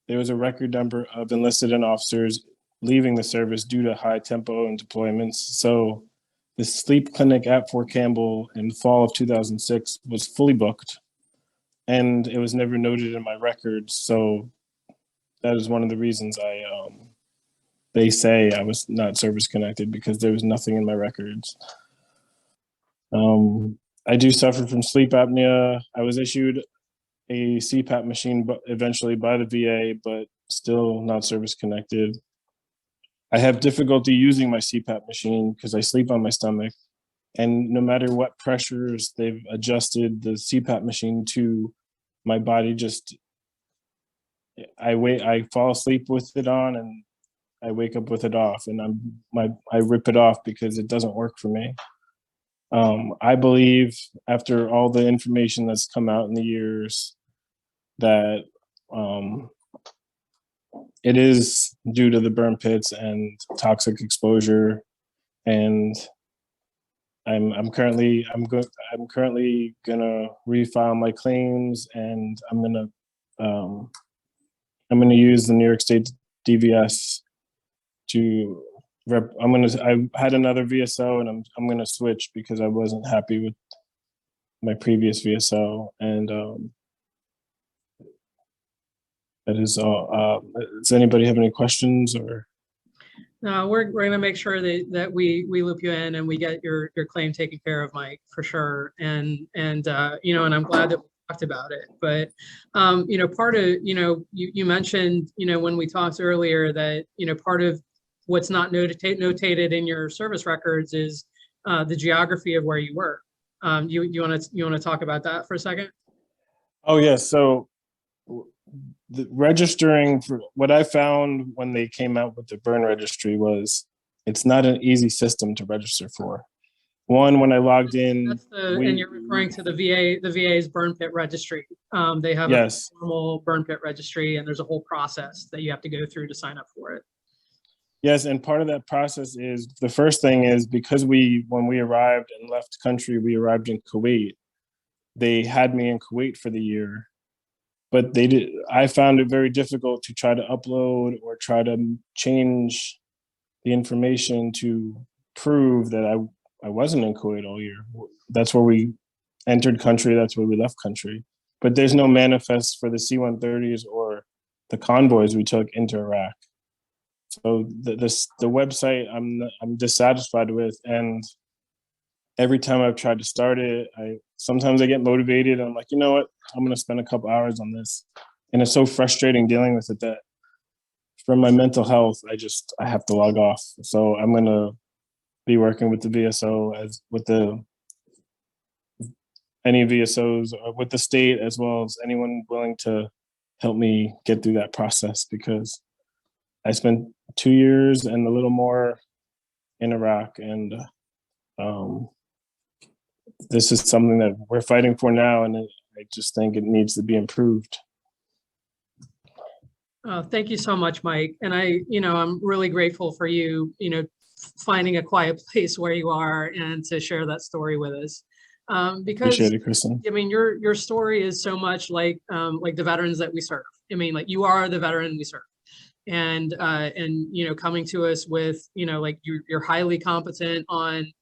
there was a record number of enlisted and officers leaving the service due to high tempo and deployments. So the sleep clinic at Fort Campbell in the fall of 2006 was fully booked, and it was never noted in my records. So that is one of the reasons they say I was not service connected, because there was nothing in my records. I do suffer from sleep apnea. I was issued a CPAP machine, but eventually by the VA, but still not service connected. I have difficulty using my CPAP machine because I sleep on my stomach, and no matter what pressures they've adjusted the CPAP machine to, my body just, I fall asleep with it on and I wake up with it off, and I rip it off because it doesn't work for me. I believe, after all the information that's come out in the years, that it is due to the burn pits and toxic exposure, and I'm currently gonna refile my claims, and I'm gonna use the New York State DVS to I had another VSO, and I'm gonna switch because I wasn't happy with my previous VSO, and that is all. Does anybody have any questions or? No, we're going to make sure that we loop you in and we get your claim taken care of, Mike, for sure. And you know, and I'm glad that we talked about it. But you know, part of, you know, you mentioned, you know, when we talked earlier that, you know, part of what's not notated in your service records is the geography of where you work. You want to talk about that for a second? Oh yes. So the registering, for what I found when they came out with the burn registry, was it's not an easy system to register for. One, when I logged in, and you're referring to the VA's burn pit registry. They have yes, a formal burn pit registry, and there's a whole process that you have to go through to sign up for it. yes, and part of that process is, the first thing is, because when we arrived and left country, we arrived in Kuwait. They had me in Kuwait for the year, but I found it very difficult to try to upload or try to change the information to prove that I wasn't in Kuwait all year. That's where we entered country, that's where we left country. But there's no manifest for the C-130s or the convoys we took into Iraq. So the website I'm dissatisfied with, and every time I've tried to start it, sometimes I get motivated. I'm like, you know what? I'm gonna spend a couple hours on this, and it's so frustrating dealing with it that, for my mental health, I have to log off. So I'm gonna be working with the VSO, as with any VSOs, or with the state, as well as anyone willing to help me get through that process, because I spent 2 years and a little more in Iraq, and this is something that we're fighting for now, and I just think it needs to be improved. Thank you so much, Mike. And I'm really grateful for you, finding a quiet place where you are and to share that story with us. Because Appreciate it, Kristen. I mean, your story is so much like the veterans that we serve. I mean, like you are the veteran we serve. And coming to us with, like you're highly competent on,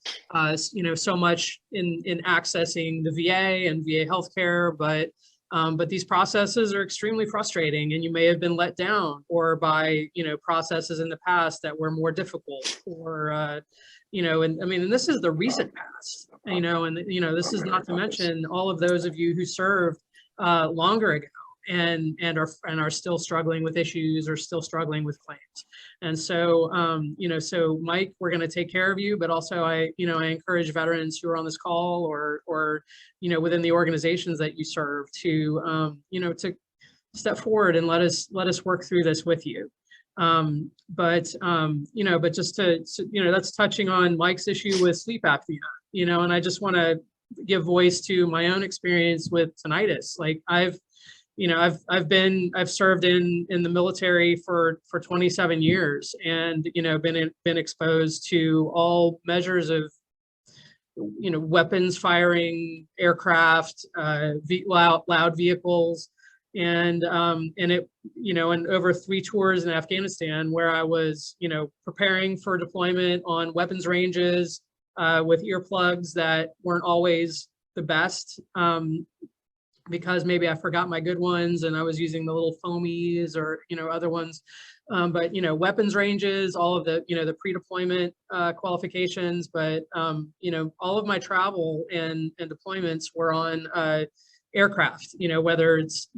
so much in accessing the VA and VA healthcare, but these processes are extremely frustrating, and you may have been let down or by, processes in the past that were more difficult, or, and I mean, and this is the recent past, and, this is not to mention all of those of you who served longer ago and are still struggling with issues or still struggling with claims. And so, so Mike, we're going to take care of you, but also I encourage veterans who are on this call or, within the organizations that you serve to, to step forward and let us work through this with you. But just to, that's touching on Mike's issue with sleep apnea, and I just want to give voice to my own experience with tinnitus. Like I've served in the military for 27 years, and been exposed to all measures of weapons firing, aircraft, loud vehicles, and and over 3 tours in Afghanistan where I was preparing for deployment on weapons ranges with earplugs that weren't always the best. Because maybe I forgot my good ones and I was using the little foamies or, other ones. But, weapons ranges, all of the, the pre-deployment qualifications, but, all of my travel and deployments were on aircraft, whether it's,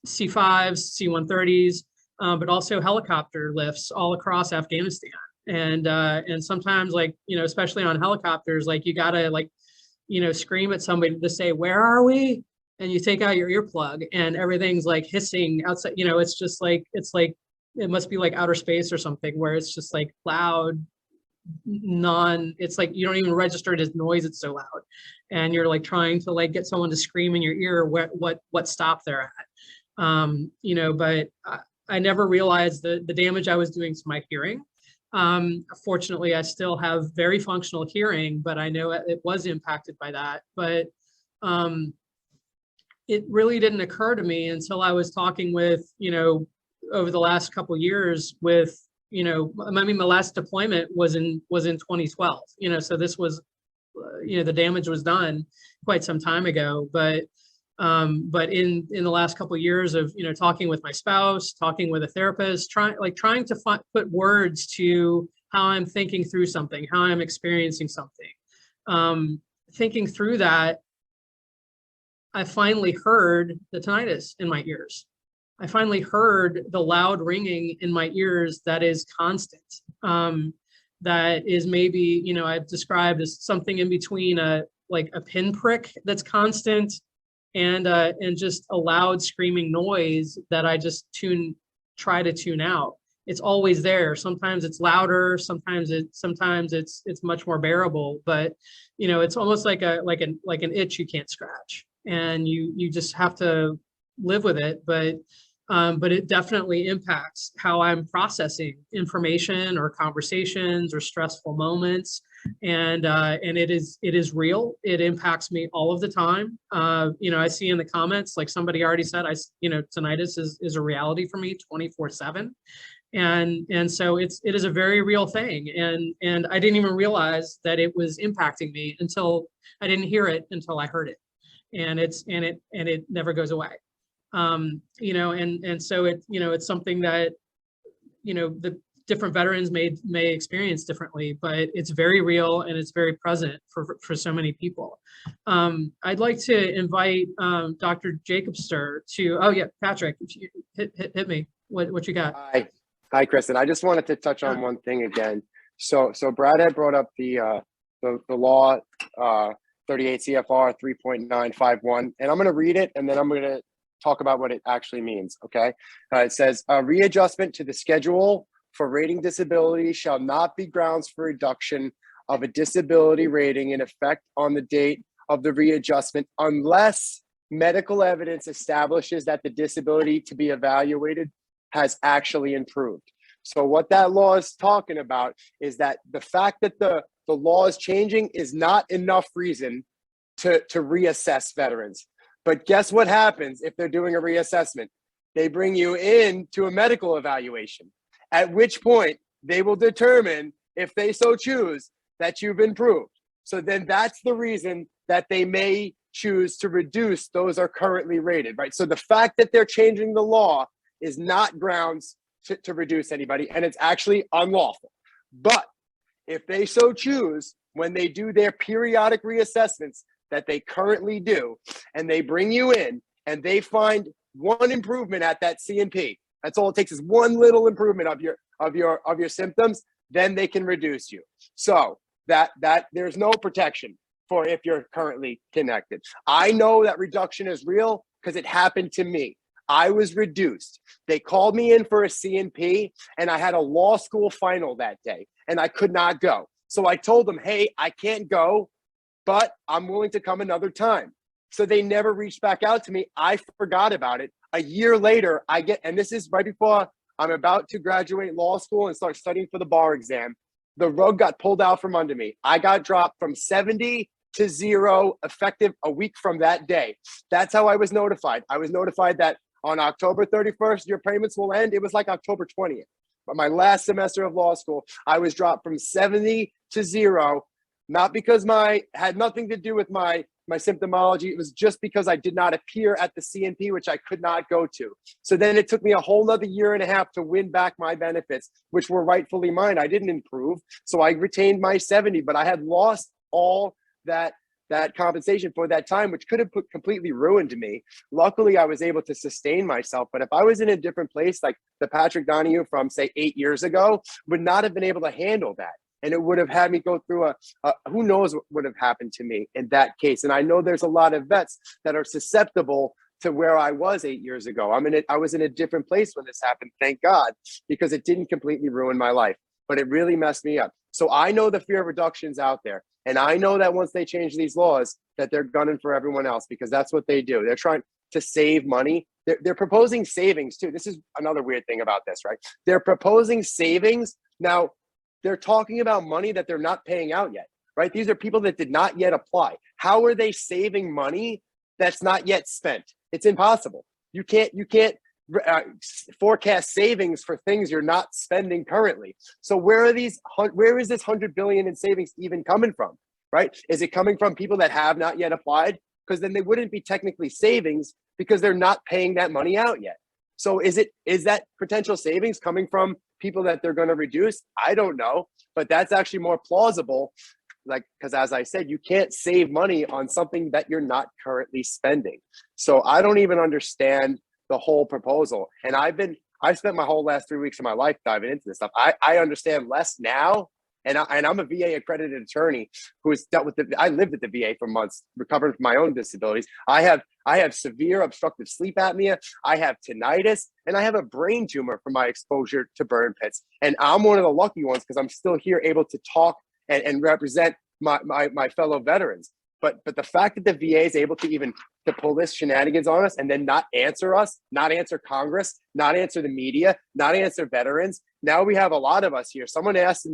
C-5s, C-130s, but also helicopter lifts all across Afghanistan. And sometimes, like, especially on helicopters, like you gotta scream at somebody to say, "Where are we?" And you take out your earplug and everything's like hissing outside. It's just like, it must be like outer space or something where it's just like loud, it's like you don't even register it as noise, it's so loud. And you're like trying to like get someone to scream in your ear what stop they're at. But I never realized the damage I was doing to my hearing. Fortunately, I still have very functional hearing, but I know it was impacted by that. But it really didn't occur to me until I was talking with, over the last couple of years with, I mean, my last deployment was in 2012, so this was, the damage was done quite some time ago. But in the last couple of years of, talking with my spouse, talking with a therapist, trying to put words to how I'm thinking through something, how I'm experiencing something, thinking through that, I finally heard the tinnitus in my ears. I finally heard the loud ringing in my ears that is constant. That is maybe, I've described as something in between a pinprick that's constant and just a loud screaming noise that I just try to tune out. It's always there. Sometimes it's louder, sometimes it's much more bearable, but it's almost like an itch you can't scratch, and you just have to live with it. But it definitely impacts how I'm processing information or conversations or stressful moments. And it is real. It impacts me all of the time. I see in the comments, like somebody already said, tinnitus is a reality for me 24/7. And so it is a very real thing. And I didn't even realize that it was impacting me until I didn't hear it until I heard it. And it never goes away. And so it's something that, the different veterans may experience differently, but it's very real and it's very present for so many people. I'd like to invite Dr. Jacobster to, oh yeah, Patrick, if you hit me, what you got? Hi, Kristen. I just wanted to touch on one thing again. So Brad had brought up the law 38 CFR 3.951, and I'm going to read it, and then I'm going to talk about what it actually means, okay? It says, readjustment to the schedule for rating disability shall not be grounds for reduction of a disability rating in effect on the date of the readjustment unless medical evidence establishes that the disability to be evaluated has actually improved. So what that law is talking about is that the fact that the law is changing is not enough reason to reassess veterans. But guess what happens if they're doing a reassessment? They bring you in to a medical evaluation, at which point they will determine, if they so choose, that you've improved. So then that's the reason that they may choose to reduce those are currently rated, right? So the fact that they're changing the law is not grounds to reduce anybody, and it's actually unlawful. But if they so choose, when they do their periodic reassessments that they currently do, and they bring you in and they find one improvement at that C&P, that's all it takes is one little improvement of your symptoms, then they can reduce you. So that there's no protection for if you're currently connected. I know that reduction is real because it happened to me. I was reduced. They called me in for a C&P, and I had a law school final that day, and I could not go. So I told them, hey, I can't go, but I'm willing to come another time. So they never reached back out to me. I forgot about it. A year later, and this is right before I'm about to graduate law school and start studying for the bar exam. The rug got pulled out from under me. I got dropped from 70 to 0 effective a week from that day. That's how I was notified. I was notified that on October 31st, your payments will end. It was like October 20th. But my last semester of law school, I was dropped from 70 to 0, not because had nothing to do with my symptomology. It was just because I did not appear at the C&P, which I could not go to. So then it took me a whole nother year and a half to win back my benefits, which were rightfully mine. I didn't improve. So I retained my 70, but I had lost all that compensation for that time, which could have completely ruined me. Luckily, I was able to sustain myself. But if I was in a different place, like the Patrick Donahue from, say, 8 years ago, would not have been able to handle that. And it would have had me go through who knows what would have happened to me in that case. And I know there's a lot of vets that are susceptible to where I was 8 years ago. I was in a different place when this happened, thank God, because it didn't completely ruin my life, but it really messed me up. So I know the fear of reduction's out there. And I know that once they change these laws, that they're gunning for everyone else, because that's what they do. They're trying to save money. They're proposing savings too. This is another weird thing about this, right? They're proposing savings. Now, they're talking about money that they're not paying out yet, right? These are people that did not yet apply. How are they saving money that's not yet spent? It's impossible. You can't forecast savings for things you're not spending currently. So where is this $100 billion in savings even coming from, right? Is it coming from people that have not yet applied? Because then they wouldn't be technically savings because they're not paying that money out yet. So is that potential savings coming from people that they're going to reduce? I don't know, but that's actually more plausible. Because as I said, you can't save money on something that you're not currently spending. So I don't even understand the whole proposal. And I've spent my whole last 3 weeks of my life diving into this stuff. I understand less now. And I'm a VA accredited attorney who has dealt with I lived at the VA for months, recovering from my own disabilities. I have severe obstructive sleep apnea. I have tinnitus, and I have a brain tumor from my exposure to burn pits. And I'm one of the lucky ones because I'm still here able to talk and represent my fellow veterans. But the fact that the VA is able to pull this shenanigans on us and then not answer us, not answer Congress, not answer the media, not answer veterans. Now we have a lot of us here. Someone asked in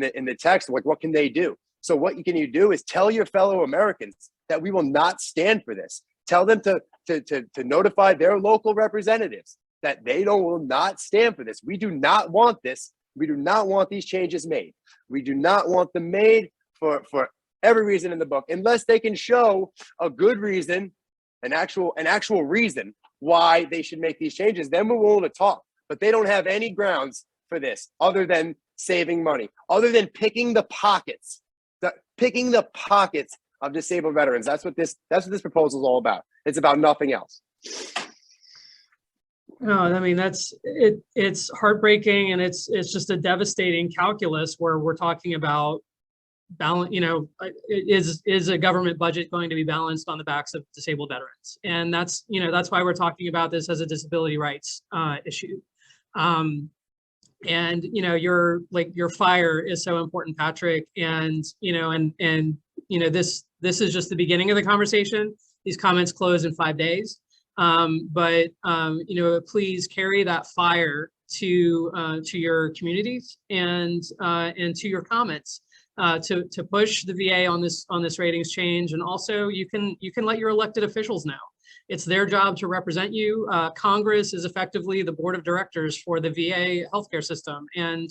the text, like, what can they do? So what can you do is tell your fellow Americans that we will not stand for this. Tell them to notify their local representatives that they will not stand for this. We do not want this. We do not want these changes made. We do not want them made for every reason in the book, unless they can show a good reason, an actual reason why they should make these changes. Then we're willing to talk. But they don't have any grounds for this other than saving money, other than picking the pockets of disabled veterans. That's what this proposal is all about. It's about nothing else. No, I mean, it's heartbreaking, and it's just a devastating calculus where we're talking about balance, is a government budget going to be balanced on the backs of disabled veterans? And that's, that's why we're talking about this as a disability rights issue. And your fire is so important, Patrick. And this is just the beginning of the conversation. These comments close in 5 days. But please carry that fire to your communities and to your comments to push the VA on this ratings change. And also you can let your elected officials know. It's their job to represent you. Congress is effectively the board of directors for the VA healthcare system and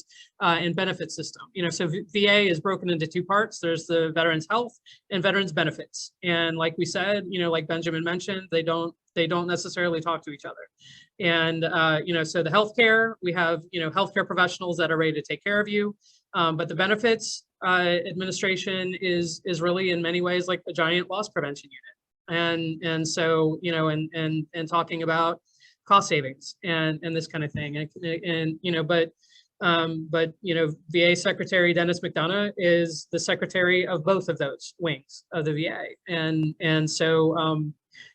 benefit system. So VA is broken into two parts. There's the veterans health and veterans benefits. And like we said, like Benjamin mentioned, they don't necessarily talk to each other. And so the healthcare, we have healthcare professionals that are ready to take care of you. But the benefits administration is really in many ways like a giant loss prevention unit. And so and talking about cost savings and this kind of thing, but VA Secretary Dennis McDonough is the secretary of both of those wings of the VA, and so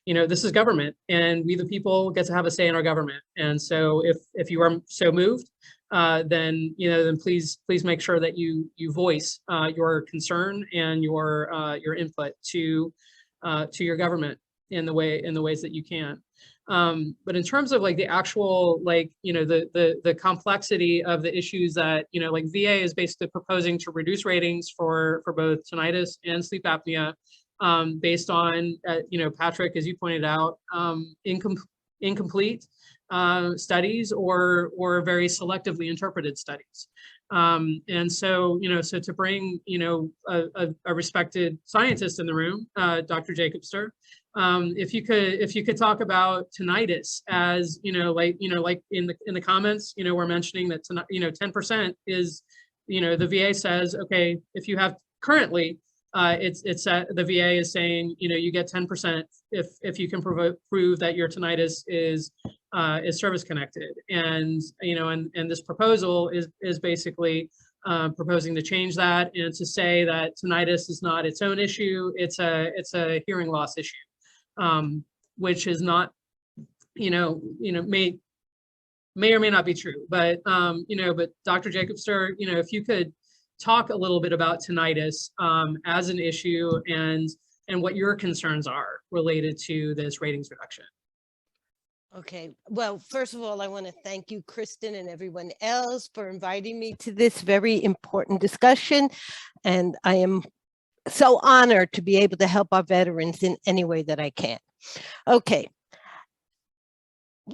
this is government, and we the people get to have a say in our government. And so if you are so moved, then please make sure that you voice your concern and your input to your government in the ways that you can. But in terms of like the actual, the complexity of the issues that, VA is basically proposing to reduce ratings for both tinnitus and sleep apnea based on, Patrick, as you pointed out, incomplete studies or very selectively interpreted studies. And so, so to bring, a respected scientist in the room, Dr. Jacobster, if you could talk about tinnitus as, like in the comments, we're mentioning that, 10% is, the VA says, okay, if you have currently, the VA is saying, you get 10% if you can prove that your tinnitus is service connected. And and this proposal is basically proposing to change that and to say that tinnitus is not its own issue. It's a hearing loss issue, which is not, may or may not be true. But but Dr. Jacobster, if you could talk a little bit about tinnitus as an issue and what your concerns are related to this ratings reduction. Okay, well, first of all, I want to thank you, Kristen, and everyone else for inviting me to this very important discussion. And I am so honored to be able to help our veterans in any way that I can. Okay.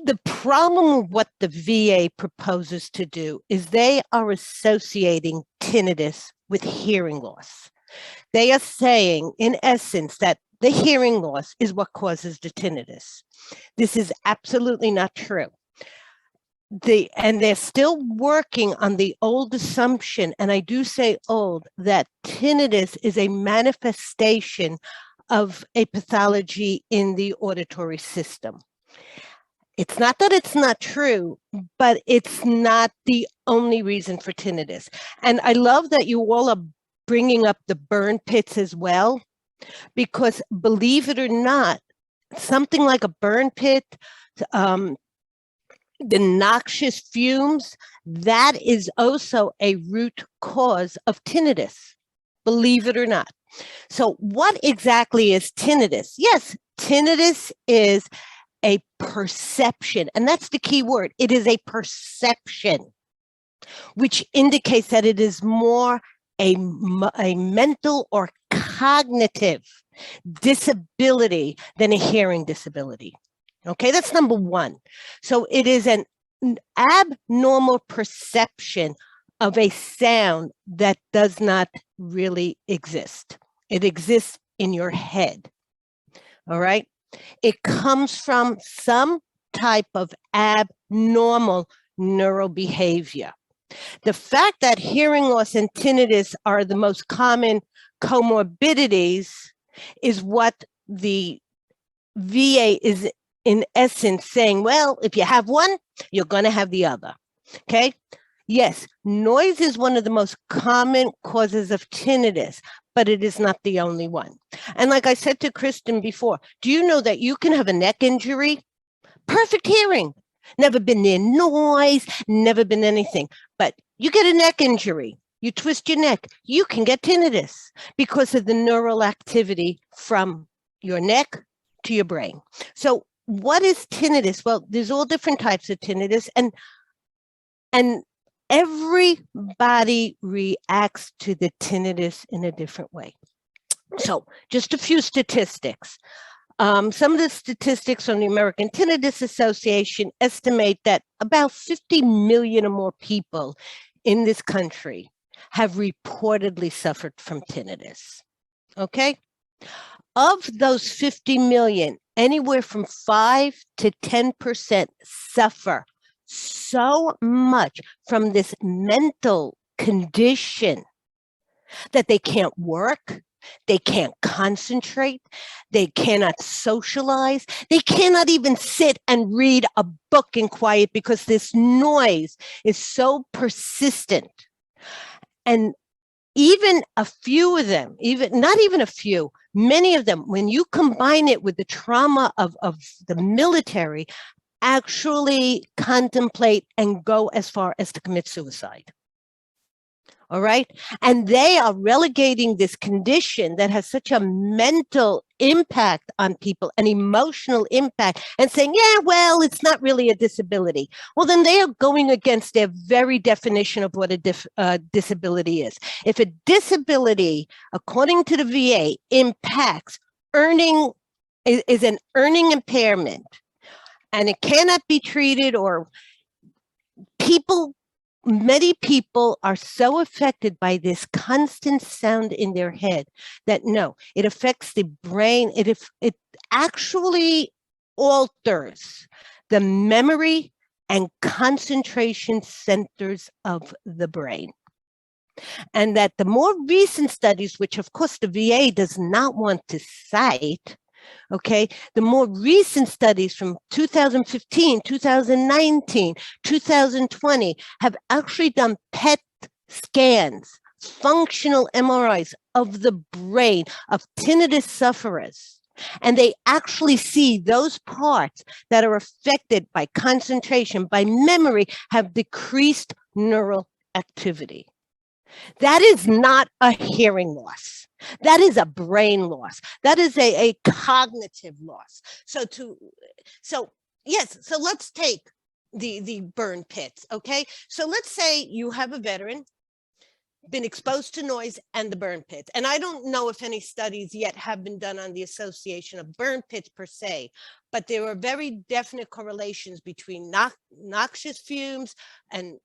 The problem with what the VA proposes to do is they are associating tinnitus with hearing loss. They are saying, in essence, that the hearing loss is what causes the tinnitus. This is absolutely not true. And they're still working on the old assumption, and I do say old, that tinnitus is a manifestation of a pathology in the auditory system. It's not that it's not true, but it's not the only reason for tinnitus. And I love that you all are bringing up the burn pits as well, because believe it or not, something like a burn pit, the noxious fumes, that is also a root cause of tinnitus, believe it or not. So what exactly is tinnitus? Yes, tinnitus is a perception, and that's the key word. It is a perception, which indicates that it is more a mental or cognitive disability than a hearing disability. Okay, that's number one. So it is an abnormal perception of a sound that does not really exist. It exists in your head. All right. It comes from some type of abnormal neurobehavior. The fact that hearing loss and tinnitus are the most common comorbidities is what the VA is in essence saying, well, if you have one, you're going to have the other. Okay. Yes, noise is one of the most common causes of tinnitus, but it is not the only one. And like I said to Kristen before, do you know that you can have a neck injury? Perfect hearing, never been near noise, never been anything, but you get a neck injury, you twist your neck, you can get tinnitus because of the neural activity from your neck to your brain. So what is tinnitus? Well, there's all different types of tinnitus, and everybody reacts to the tinnitus in a different way. So just a few statistics. Some of the statistics from the American Tinnitus Association estimate that about 50 million or more people in this country have reportedly suffered from tinnitus. Okay? Of those 50 million, anywhere from 5 to 10% suffer so much from this mental condition that they can't work, they can't concentrate, they cannot socialize, they cannot even sit and read a book in quiet because this noise is so persistent. And even a few of them, not even a few, many of them, when you combine it with the trauma of the military, actually contemplate and go as far as to commit suicide. All right. And they are relegating this condition that has such a mental impact on people, an emotional impact, and saying, yeah, well, it's not really a disability. Well, then they are going against their very definition of what a disability is. If a disability, according to the VA, impacts earning, is an earning impairment, and it cannot be treated, or many people are so affected by this constant sound in their head that no, it affects the brain. It actually alters the memory and concentration centers of the brain. And that the more recent studies, which of course the VA does not want to cite, okay, the more recent studies from 2015, 2019, 2020 have actually done PET scans, functional MRIs of the brain of tinnitus sufferers. And they actually see those parts that are affected by concentration, by memory, have decreased neural activity. That is not a hearing loss. That is a brain loss. That is a cognitive loss. So let's take the burn pits, okay? So let's say you have a veteran been exposed to noise and the burn pits. And I don't know if any studies yet have been done on the association of burn pits per se, but there are very definite correlations between noxious fumes and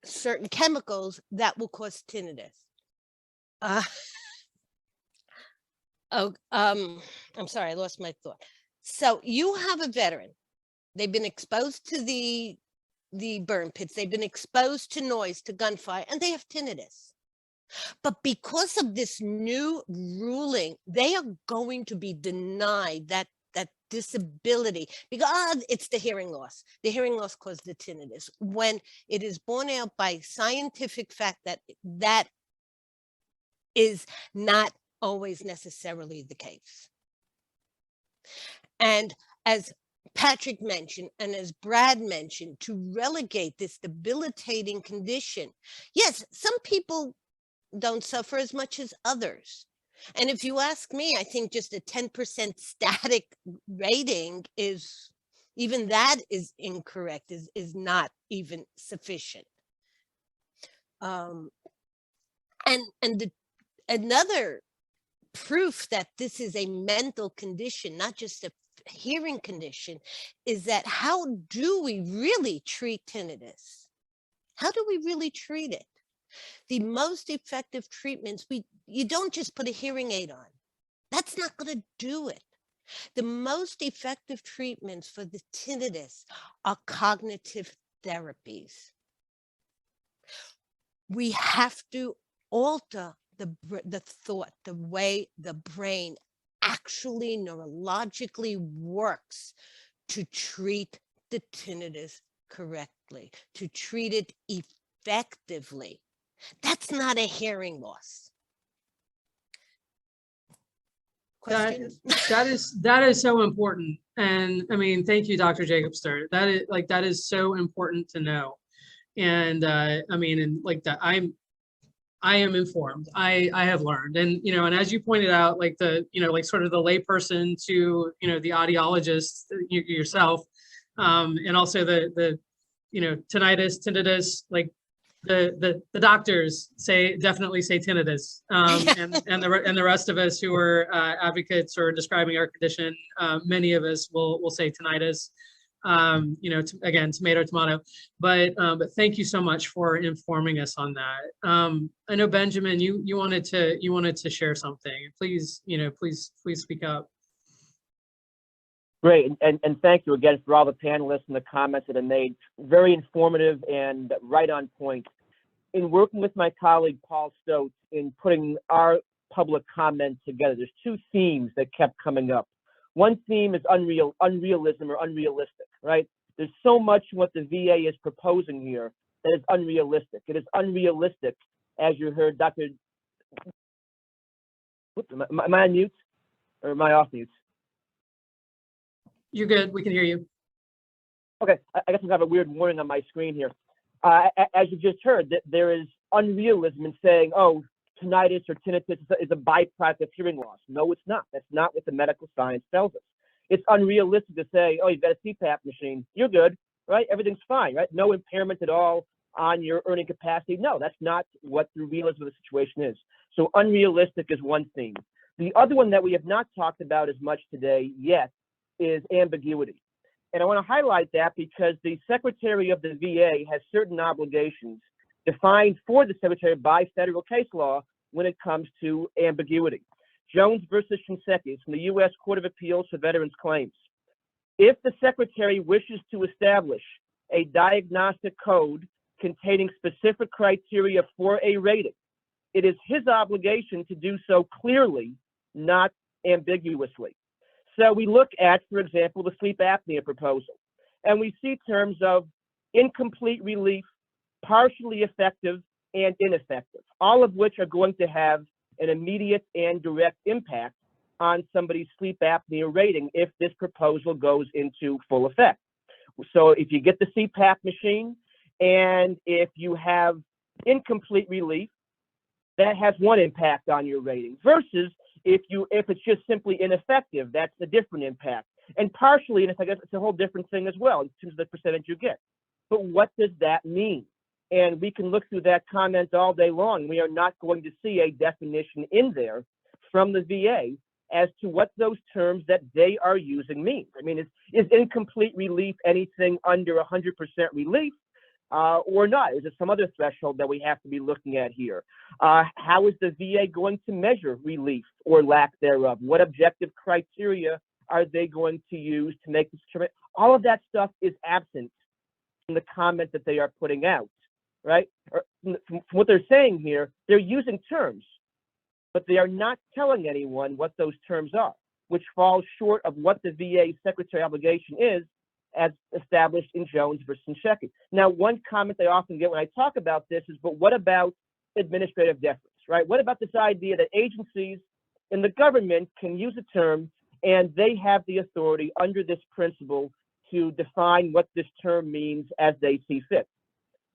certain chemicals that will cause tinnitus. I'm sorry, I lost my thought. So you have a veteran. They've been exposed to the burn pits. They've been exposed to noise, to gunfire, and they have tinnitus. But because of this new ruling, they are going to be denied that disability because it's the hearing loss. The hearing loss caused the tinnitus, when it is borne out by scientific fact that is not always necessarily the case. And as Patrick mentioned, and as Brad mentioned, to relegate this debilitating condition, yes, some people don't suffer as much as others. And if you ask me, I think just a 10% static rating is, even that is incorrect, is not even sufficient. And another proof that this is a mental condition, not just a hearing condition, is that how do we really treat tinnitus? How do we really treat it? The most effective treatments, you don't just put a hearing aid on. That's not going to do it. The most effective treatments for the tinnitus are cognitive therapies. We have to alter the thought, the way the brain actually neurologically works to treat the tinnitus correctly, to treat it effectively. effectively. That's not a hearing loss. Questions? That is so important. And I mean, thank you, Dr. Jacobster. That is so important to know. And I mean, and like that, I am informed. I have learned, and and as you pointed out, like like sort of the layperson to the audiologist yourself, and also the tinnitus, like the doctors definitely say tinnitus, and the rest of us who are advocates or describing our condition, many of us will say tinnitus. Again, tomato, tomato, but thank you so much for informing us on that. I know, Benjamin, you wanted to share something. Please, please speak up. Great, and thank you again for all the panelists and the comments that are made. Very informative and right on point. In working with my colleague Paul Stokes in putting our public comment together, there's two themes that kept coming up. One theme is unrealism or unrealistic, right? There's so much what the VA is proposing here that is unrealistic. It is unrealistic, as you heard Dr. Am I on mute or am I off mute? You're good. We can hear you. Okay, I guess I have a weird warning on my screen here. As you just heard, there is unrealism in saying, oh, tinnitus or tinnitus is a byproduct of hearing loss. No, it's not. That's not what the medical science tells us. It's unrealistic to say, oh, you've got a CPAP machine, you're good, right? Everything's fine, right? No impairment at all on your earning capacity. No, that's not what the realism of the situation is. So unrealistic is one theme. The other one that we have not talked about as much today yet is ambiguity. And I want to highlight that because the Secretary of the VA has certain obligations defined for the Secretary by federal case law when it comes to ambiguity. Jones versus Shinseki from the U.S. Court of Appeals for Veterans Claims. If the Secretary wishes to establish a diagnostic code containing specific criteria for a rating, it is his obligation to do so clearly, not ambiguously. So we look at, for example, the sleep apnea proposal, and we see terms of incomplete relief, partially effective, and ineffective, all of which are going to have an immediate and direct impact on somebody's sleep apnea rating if this proposal goes into full effect. So if you get the CPAP machine and if you have incomplete relief, that has one impact on your rating versus if it's just simply ineffective, that's a different impact. And partially, and I guess it's a whole different thing as well in terms of the percentage you get. But what does that mean? And we can look through that comment all day long. We are not going to see a definition in there from the VA as to what those terms that they are using mean. I mean, is incomplete relief anything under 100% relief or not? Is there some other threshold that we have to be looking at here? How is the VA going to measure relief or lack thereof? What objective criteria are they going to use to make this determination? All of that stuff is absent in the comment that they are putting out, right? From what they're saying here, they're using terms, but they are not telling anyone what those terms are, which falls short of what the VA secretary obligation is as established in Jones versus Shinseki. Now, one comment I often get when I talk about this is, but what about administrative deference, right? What about this idea that agencies in the government can use a term and they have the authority under this principle to define what this term means as they see fit?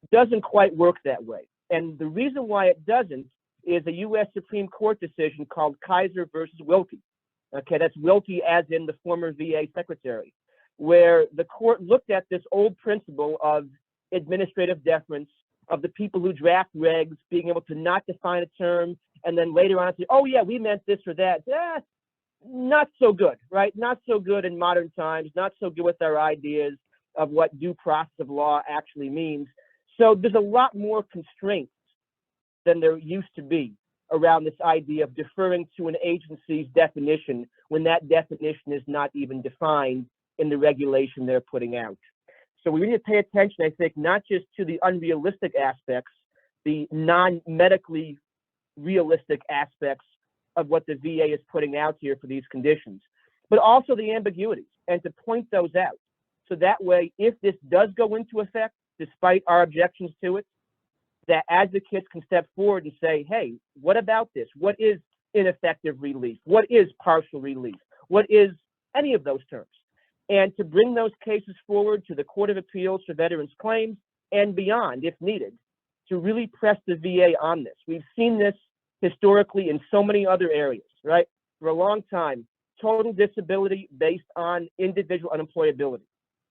It doesn't quite work that way. And the reason why it doesn't is a U.S. Supreme Court decision called Kaiser versus Wilkie. Okay, that's Wilkie as in the former VA secretary, where the court looked at this old principle of administrative deference, of the people who draft regs being able to not define a term and then later on say, oh yeah, we meant this or that. Not so good, right? Not so good in modern times, not so good with our ideas of what due process of law actually means. So there's a lot more constraints than there used to be around this idea of deferring to an agency's definition when that definition is not even defined in the regulation they're putting out. So we need to pay attention, I think, not just to the unrealistic aspects, the non-medically realistic aspects of what the VA is putting out here for these conditions, but also the ambiguities and to point those out. So that way, if this does go into effect, despite our objections to it, that advocates can step forward and say, hey, what about this? What is ineffective relief? What is partial relief? What is any of those terms? And to bring those cases forward to the Court of Appeals for Veterans Claims and beyond, if needed, to really press the VA on this. We've seen this historically in so many other areas, right? For a long time, total disability based on individual unemployability.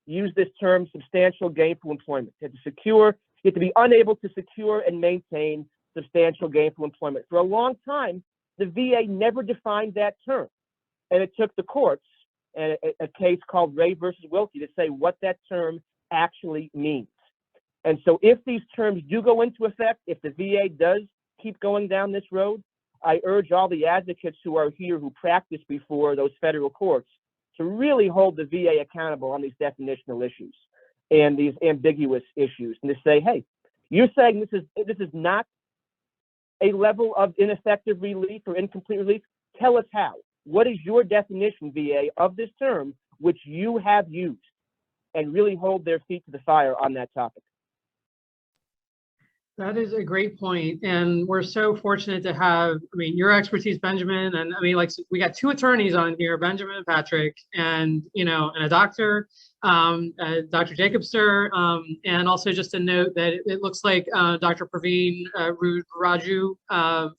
Use this term, substantial gainful employment. You have to be unable to secure and maintain substantial gainful employment. For a long time, the VA never defined that term. And it took the courts, and a case called Ray versus Wilkie, to say what that term actually means. And so if these terms do go into effect, if the VA does keep going down this road, I urge all the advocates who are here who practice before those federal courts to really hold the VA accountable on these definitional issues and these ambiguous issues, and to say, hey, you're saying this is not a level of ineffective relief or incomplete relief. Tell us how. What is your definition, VA, of this term, which you have used, and really hold their feet to the fire on that topic. That is a great point, and we're so fortunate to have, I mean, your expertise, Benjamin, and I mean, like, we got two attorneys on here, Benjamin and Patrick, and, you know, and a doctor, Dr. Jacobster, and also just a note that it looks like Dr. Praveen Raju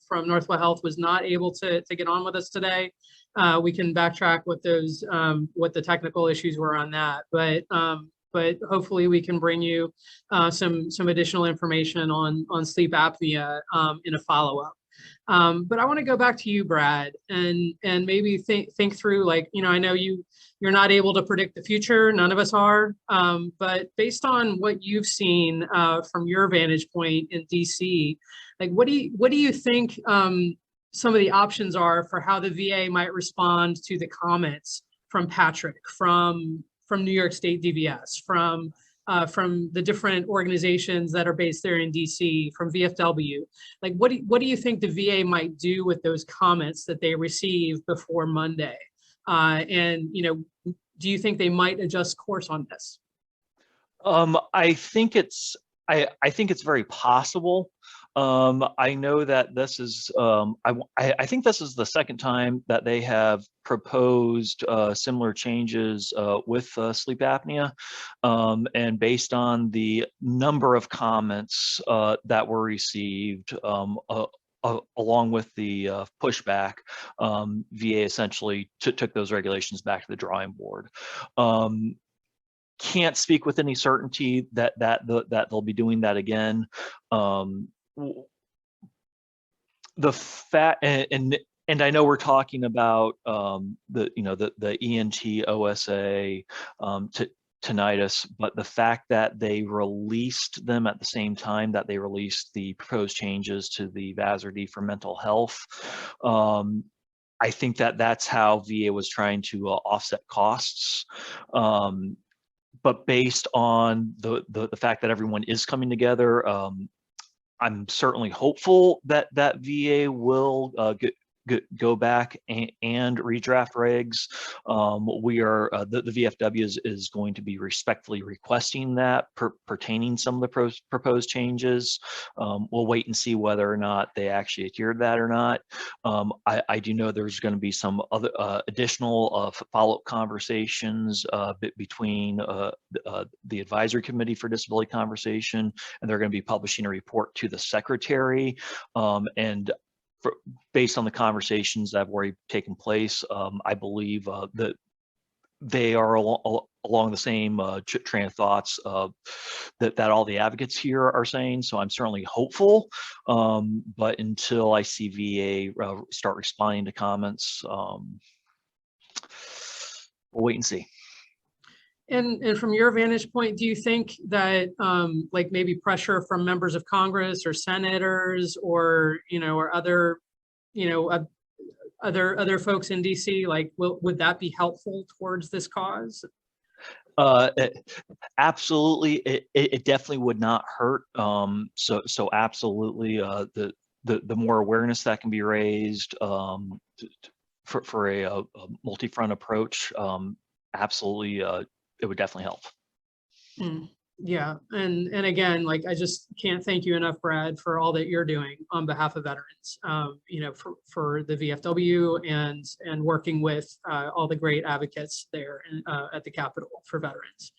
from Northwell Health was not able to get on with us today. We can backtrack what those, what the technical issues were on that, but hopefully we can bring you some additional information on sleep apnea in a follow-up. But I want to go back to you, Brad, and maybe think through, like, you know, I know you're not able to predict the future, none of us are, but based on what you've seen from your vantage point in DC, like, what do you think some of the options are for how the VA might respond to the comments from Patrick, from New York State DVS, from the different organizations that are based there in DC, from VFW? Like, what do you think the VA might do with those comments that they receive before Monday? And, you know, do you think they might adjust course on this? I think it's very possible. I know that this is, I think this is the second time that they have proposed similar changes with sleep apnea. And based on the number of comments that were received, along with the pushback, VA essentially took those regulations back to the drawing board. Can't speak with any certainty that they'll be doing that again. The fact, and I know we're talking about the ENT OSA tinnitus, but the fact that they released them at the same time that they released the proposed changes to the VASRD for mental health, I think that's how VA was trying to offset costs. But based on the fact that everyone is coming together, I'm certainly hopeful that VA will go back and redraft regs. We are the VFW is going to be respectfully requesting that pertaining some of the proposed changes. We'll wait and see whether or not they actually adhere to that or not. I do know there's going to be some other additional follow-up conversations between the advisory committee for disability conversation, and they're going to be publishing a report to the secretary, and based on the conversations that have already taken place, I believe that they are along the same train of thoughts that all the advocates here are saying. So I'm certainly hopeful, but until I see VA start responding to comments, we'll wait and see. And from your vantage point, do you think that like maybe pressure from members of Congress or senators or, you know, or other, you know, other folks in DC, like, would that be helpful towards this cause? Absolutely, it definitely would not hurt. So absolutely, the more awareness that can be raised for a multi-front approach, absolutely, it would definitely help. Yeah, and again, like I just can't thank you enough, Brad, for all that you're doing on behalf of veterans. You know, for the VFW and working with all the great advocates there at the Capitol for veterans.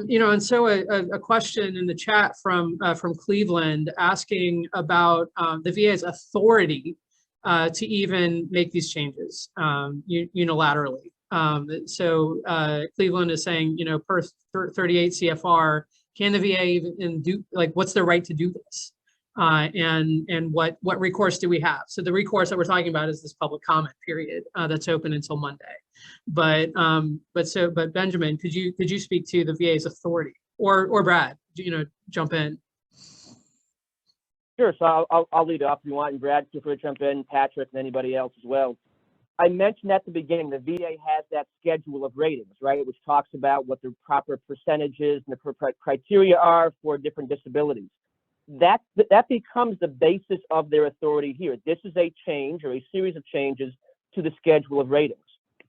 You know, and so a question in the chat from Cleveland asking about the VA's authority to even make these changes unilaterally. So Cleveland is saying, you know, per 38 CFR, can the VA even do, like, what's their right to do this? And what recourse do we have? So the recourse that we're talking about is this public comment period that's open until Monday. But Benjamin, could you speak to the VA's authority, or Brad, you know, jump in? Sure. So I'll lead off if you want, and Brad, feel free to jump in, Patrick, and anybody else as well. I mentioned at the beginning, the VA has that schedule of ratings, right, which talks about what the proper percentages and the criteria are for different disabilities. That becomes the basis of their authority here. This is a change or a series of changes to the schedule of ratings.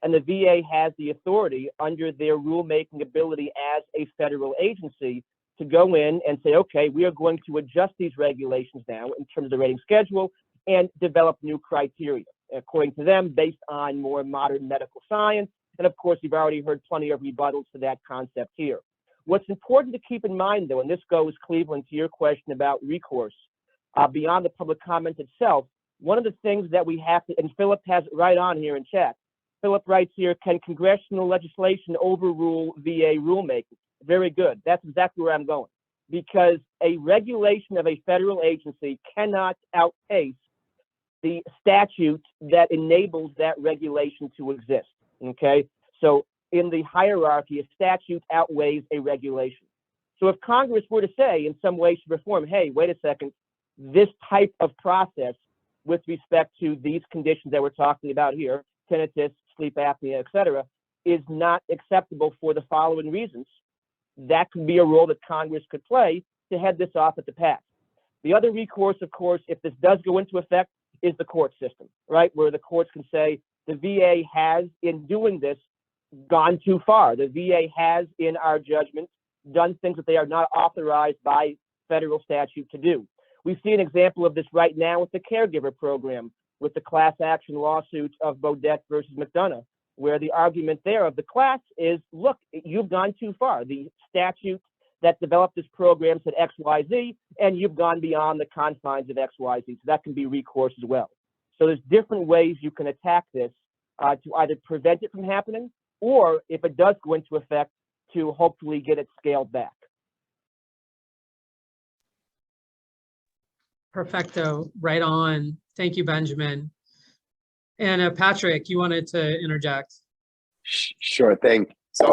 And the VA has the authority under their rulemaking ability as a federal agency to go in and say, okay, we are going to adjust these regulations now in terms of the rating schedule and develop new criteria, according to them, based on more modern medical science. And of course, you've already heard plenty of rebuttals to that concept here. What's important to keep in mind, though, and this goes, Cleveland, to your question about recourse, beyond the public comment itself, one of the things that we have to, and Philip has it right on here in chat, Philip writes here, can congressional legislation overrule VA rulemaking? Very good. That's exactly where I'm going. Because a regulation of a federal agency cannot outpace the statute that enables that regulation to exist, okay? So in the hierarchy, a statute outweighs a regulation. So if Congress were to say in some way, shape, or form, hey, wait a second, this type of process with respect to these conditions that we're talking about here, tinnitus, sleep apnea, et cetera, is not acceptable for the following reasons, that could be a role that Congress could play to head this off at the pass. The other recourse, of course, if this does go into effect, is the court system, right? Where the courts can say the VA has, in doing this, gone too far. The VA has, in our judgment, done things that they are not authorized by federal statute to do. We see an example of this right now with the caregiver program, with the class action lawsuit of Bodette versus McDonough, where the argument there of the class is, look, you've gone too far. The statute that developed this program said X, Y, Z, and you've gone beyond the confines of X, Y, Z. So that can be recourse as well. So there's different ways you can attack this to either prevent it from happening, or if it does go into effect, to hopefully get it scaled back. Perfecto, right on. Thank you, Benjamin. And Patrick, you wanted to interject? Sure thing. So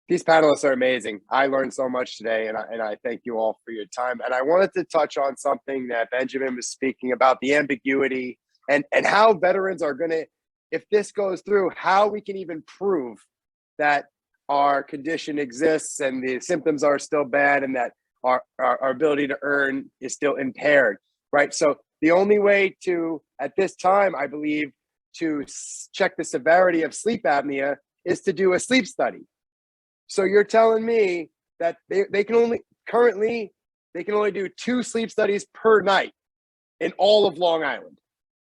these panelists are amazing. I learned so much today, and I thank you all for your time. And I wanted to touch on something that Benjamin was speaking about, the ambiguity and how veterans are going to, if this goes through, how we can even prove that our condition exists and the symptoms are still bad and that our ability to earn is still impaired, right? So the only way to, at this time, I believe, to check the severity of sleep apnea is to do a sleep study. So you're telling me that they can only do 2 sleep studies per night in all of Long Island.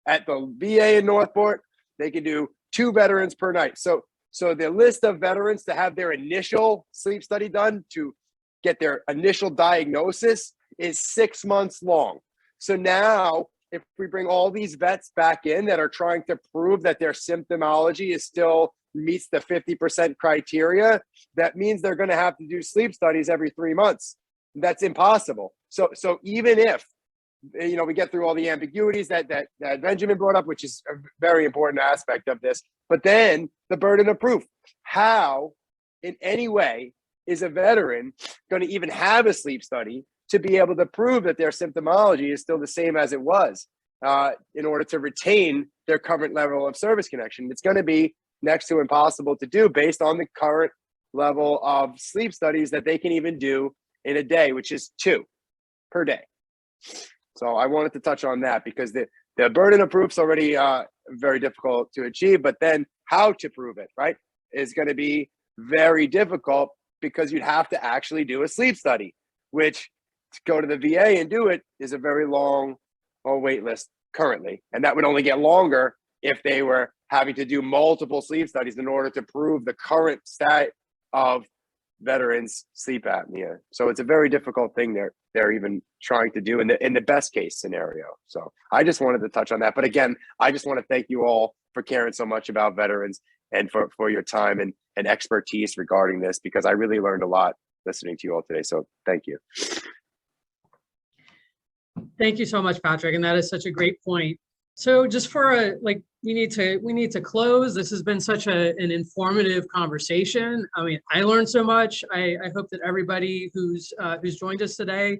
At the VA in Northport, they can do 2 veterans per night. So the list of veterans to have their initial sleep study done to get their initial diagnosis is 6 months long. So now, if we bring all these vets back in that are trying to prove that their symptomology is still meets the 50% criteria, that means they're going to have to do sleep studies every 3 months. That's impossible. So even if, you know, we get through all the ambiguities that Benjamin brought up, which is a very important aspect of this, but then the burden of proof. How, in any way, is a veteran going to even have a sleep study to be able to prove that their symptomology is still the same as it was in order to retain their current level of service connection? It's going to be next to impossible to do based on the current level of sleep studies that they can even do in a day, which is 2 per day. So I wanted to touch on that because the burden of proof is already very difficult to achieve, but then how to prove it, right, is going to be very difficult because you'd have to actually do a sleep study, which to go to the VA and do it is a very long wait list currently. And that would only get longer if they were having to do multiple sleep studies in order to prove the current state of veterans' sleep apnea. So it's a very difficult thing they're even trying to do in the best case scenario. So I just wanted to touch on that. But again, I just want to thank you all for caring so much about veterans and for your time and expertise regarding this, because I really learned a lot listening to you all today. So thank you. Thank you so much, Patrick. And that is such a great point. So just for we need to close. This has been such an informative conversation. I mean, I learned so much. I hope that everybody who's joined us today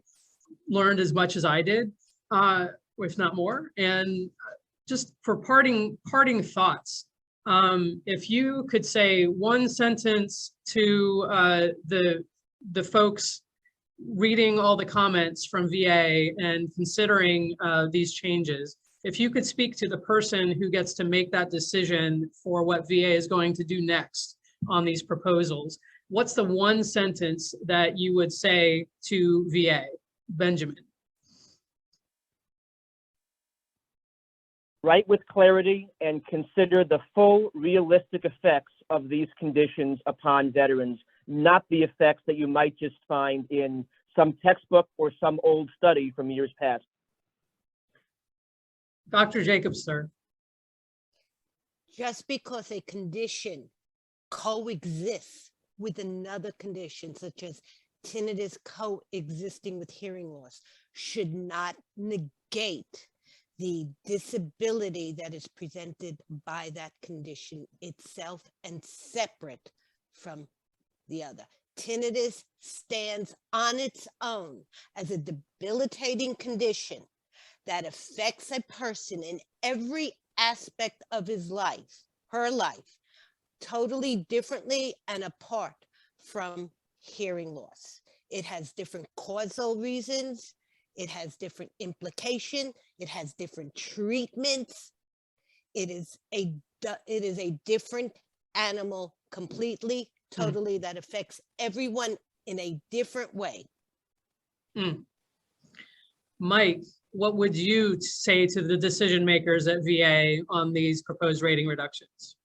learned as much as I did, if not more. And just for parting thoughts, if you could say one sentence to the folks reading all the comments from VA and considering these changes, if you could speak to the person who gets to make that decision for what VA is going to do next on these proposals, what's the one sentence that you would say to VA? Benjamin. Write with clarity and consider the full realistic effects of these conditions upon veterans, not the effects that you might just find in some textbook or some old study from years past. Dr. Jacobs, sir. Just because a condition coexists with another condition, such as tinnitus coexisting with hearing loss, should not negate the disability that is presented by that condition itself and separate from the other. Tinnitus stands on its own as a debilitating condition that affects a person in every aspect of his life, her life, totally differently and apart from hearing loss. It has different causal reasons. It has different implication. It has different treatments. It is a different animal completely, totally, that affects everyone in a different way. Mike, what would you say to the decision makers at VA on these proposed rating reductions?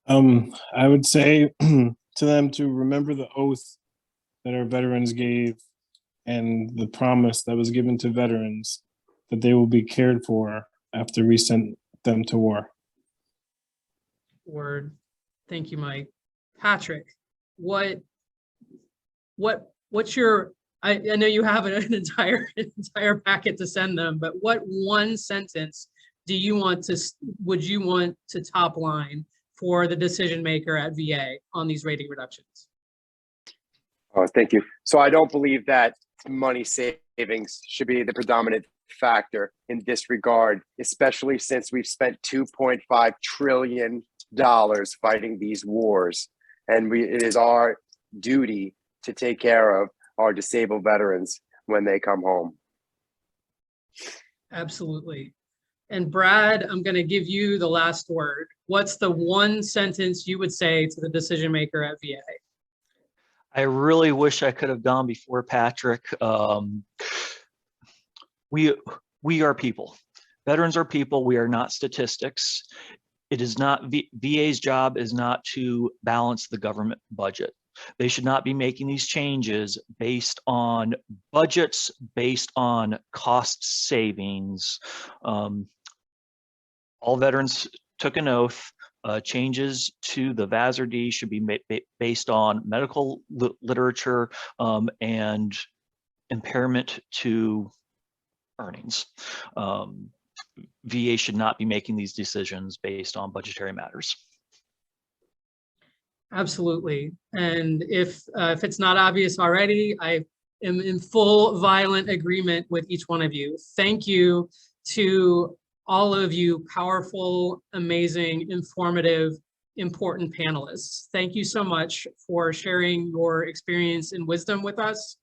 I would say to them to remember the oath that our veterans gave and the promise that was given to veterans that they will be cared for after we sent them to war. Word. Thank you, Mike. Patrick, what's your, I know you have an entire packet to send them, but what one sentence would you want to top line for the decision maker at VA on these rating reductions? Oh, thank you. So I don't believe that money savings should be the predominant factor in this regard, especially since we've spent $2.5 trillion fighting these wars. And it is our duty to take care of our disabled veterans when they come home. Absolutely. And Brad, I'm going to give you the last word. What's the one sentence you would say to the decision maker at VA? I really wish I could have gone before Patrick. We are people. Veterans are people. We are not statistics. It is not, VA's job is not to balance the government budget. They should not be making these changes based on budgets, based on cost savings. All veterans took an oath. Changes to the VASRD should be based on medical literature and impairment to earnings. VA should not be making these decisions based on budgetary matters. Absolutely. And if it's not obvious already, I am in full violent agreement with each one of you. Thank you to all of you powerful, amazing, informative, important panelists. Thank you so much for sharing your experience and wisdom with us.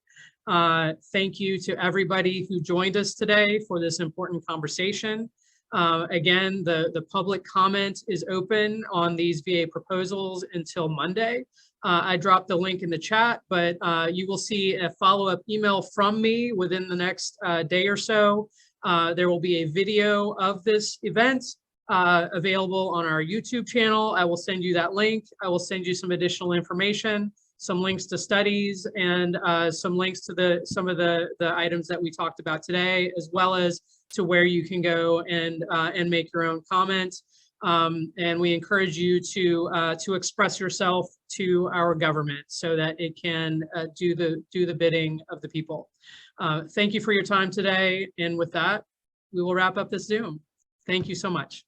Thank you to everybody who joined us today for this important conversation. Again, the public comment is open on these VA proposals until Monday. I dropped the link in the chat, but you will see a follow-up email from me within the next day or so. There will be a video of this event available on our YouTube channel. I will send you that link. I will send you some additional information, some links to studies, and some links to some of the items that we talked about today, as well as to where you can go and make your own comments. And we encourage you to express yourself to our government so that it can do the bidding of the people. Thank you for your time today. And with that, we will wrap up this Zoom. Thank you so much.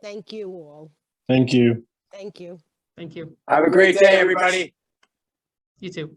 Thank you all. Thank you. Thank you. Thank you. Have a great day, everybody. You too.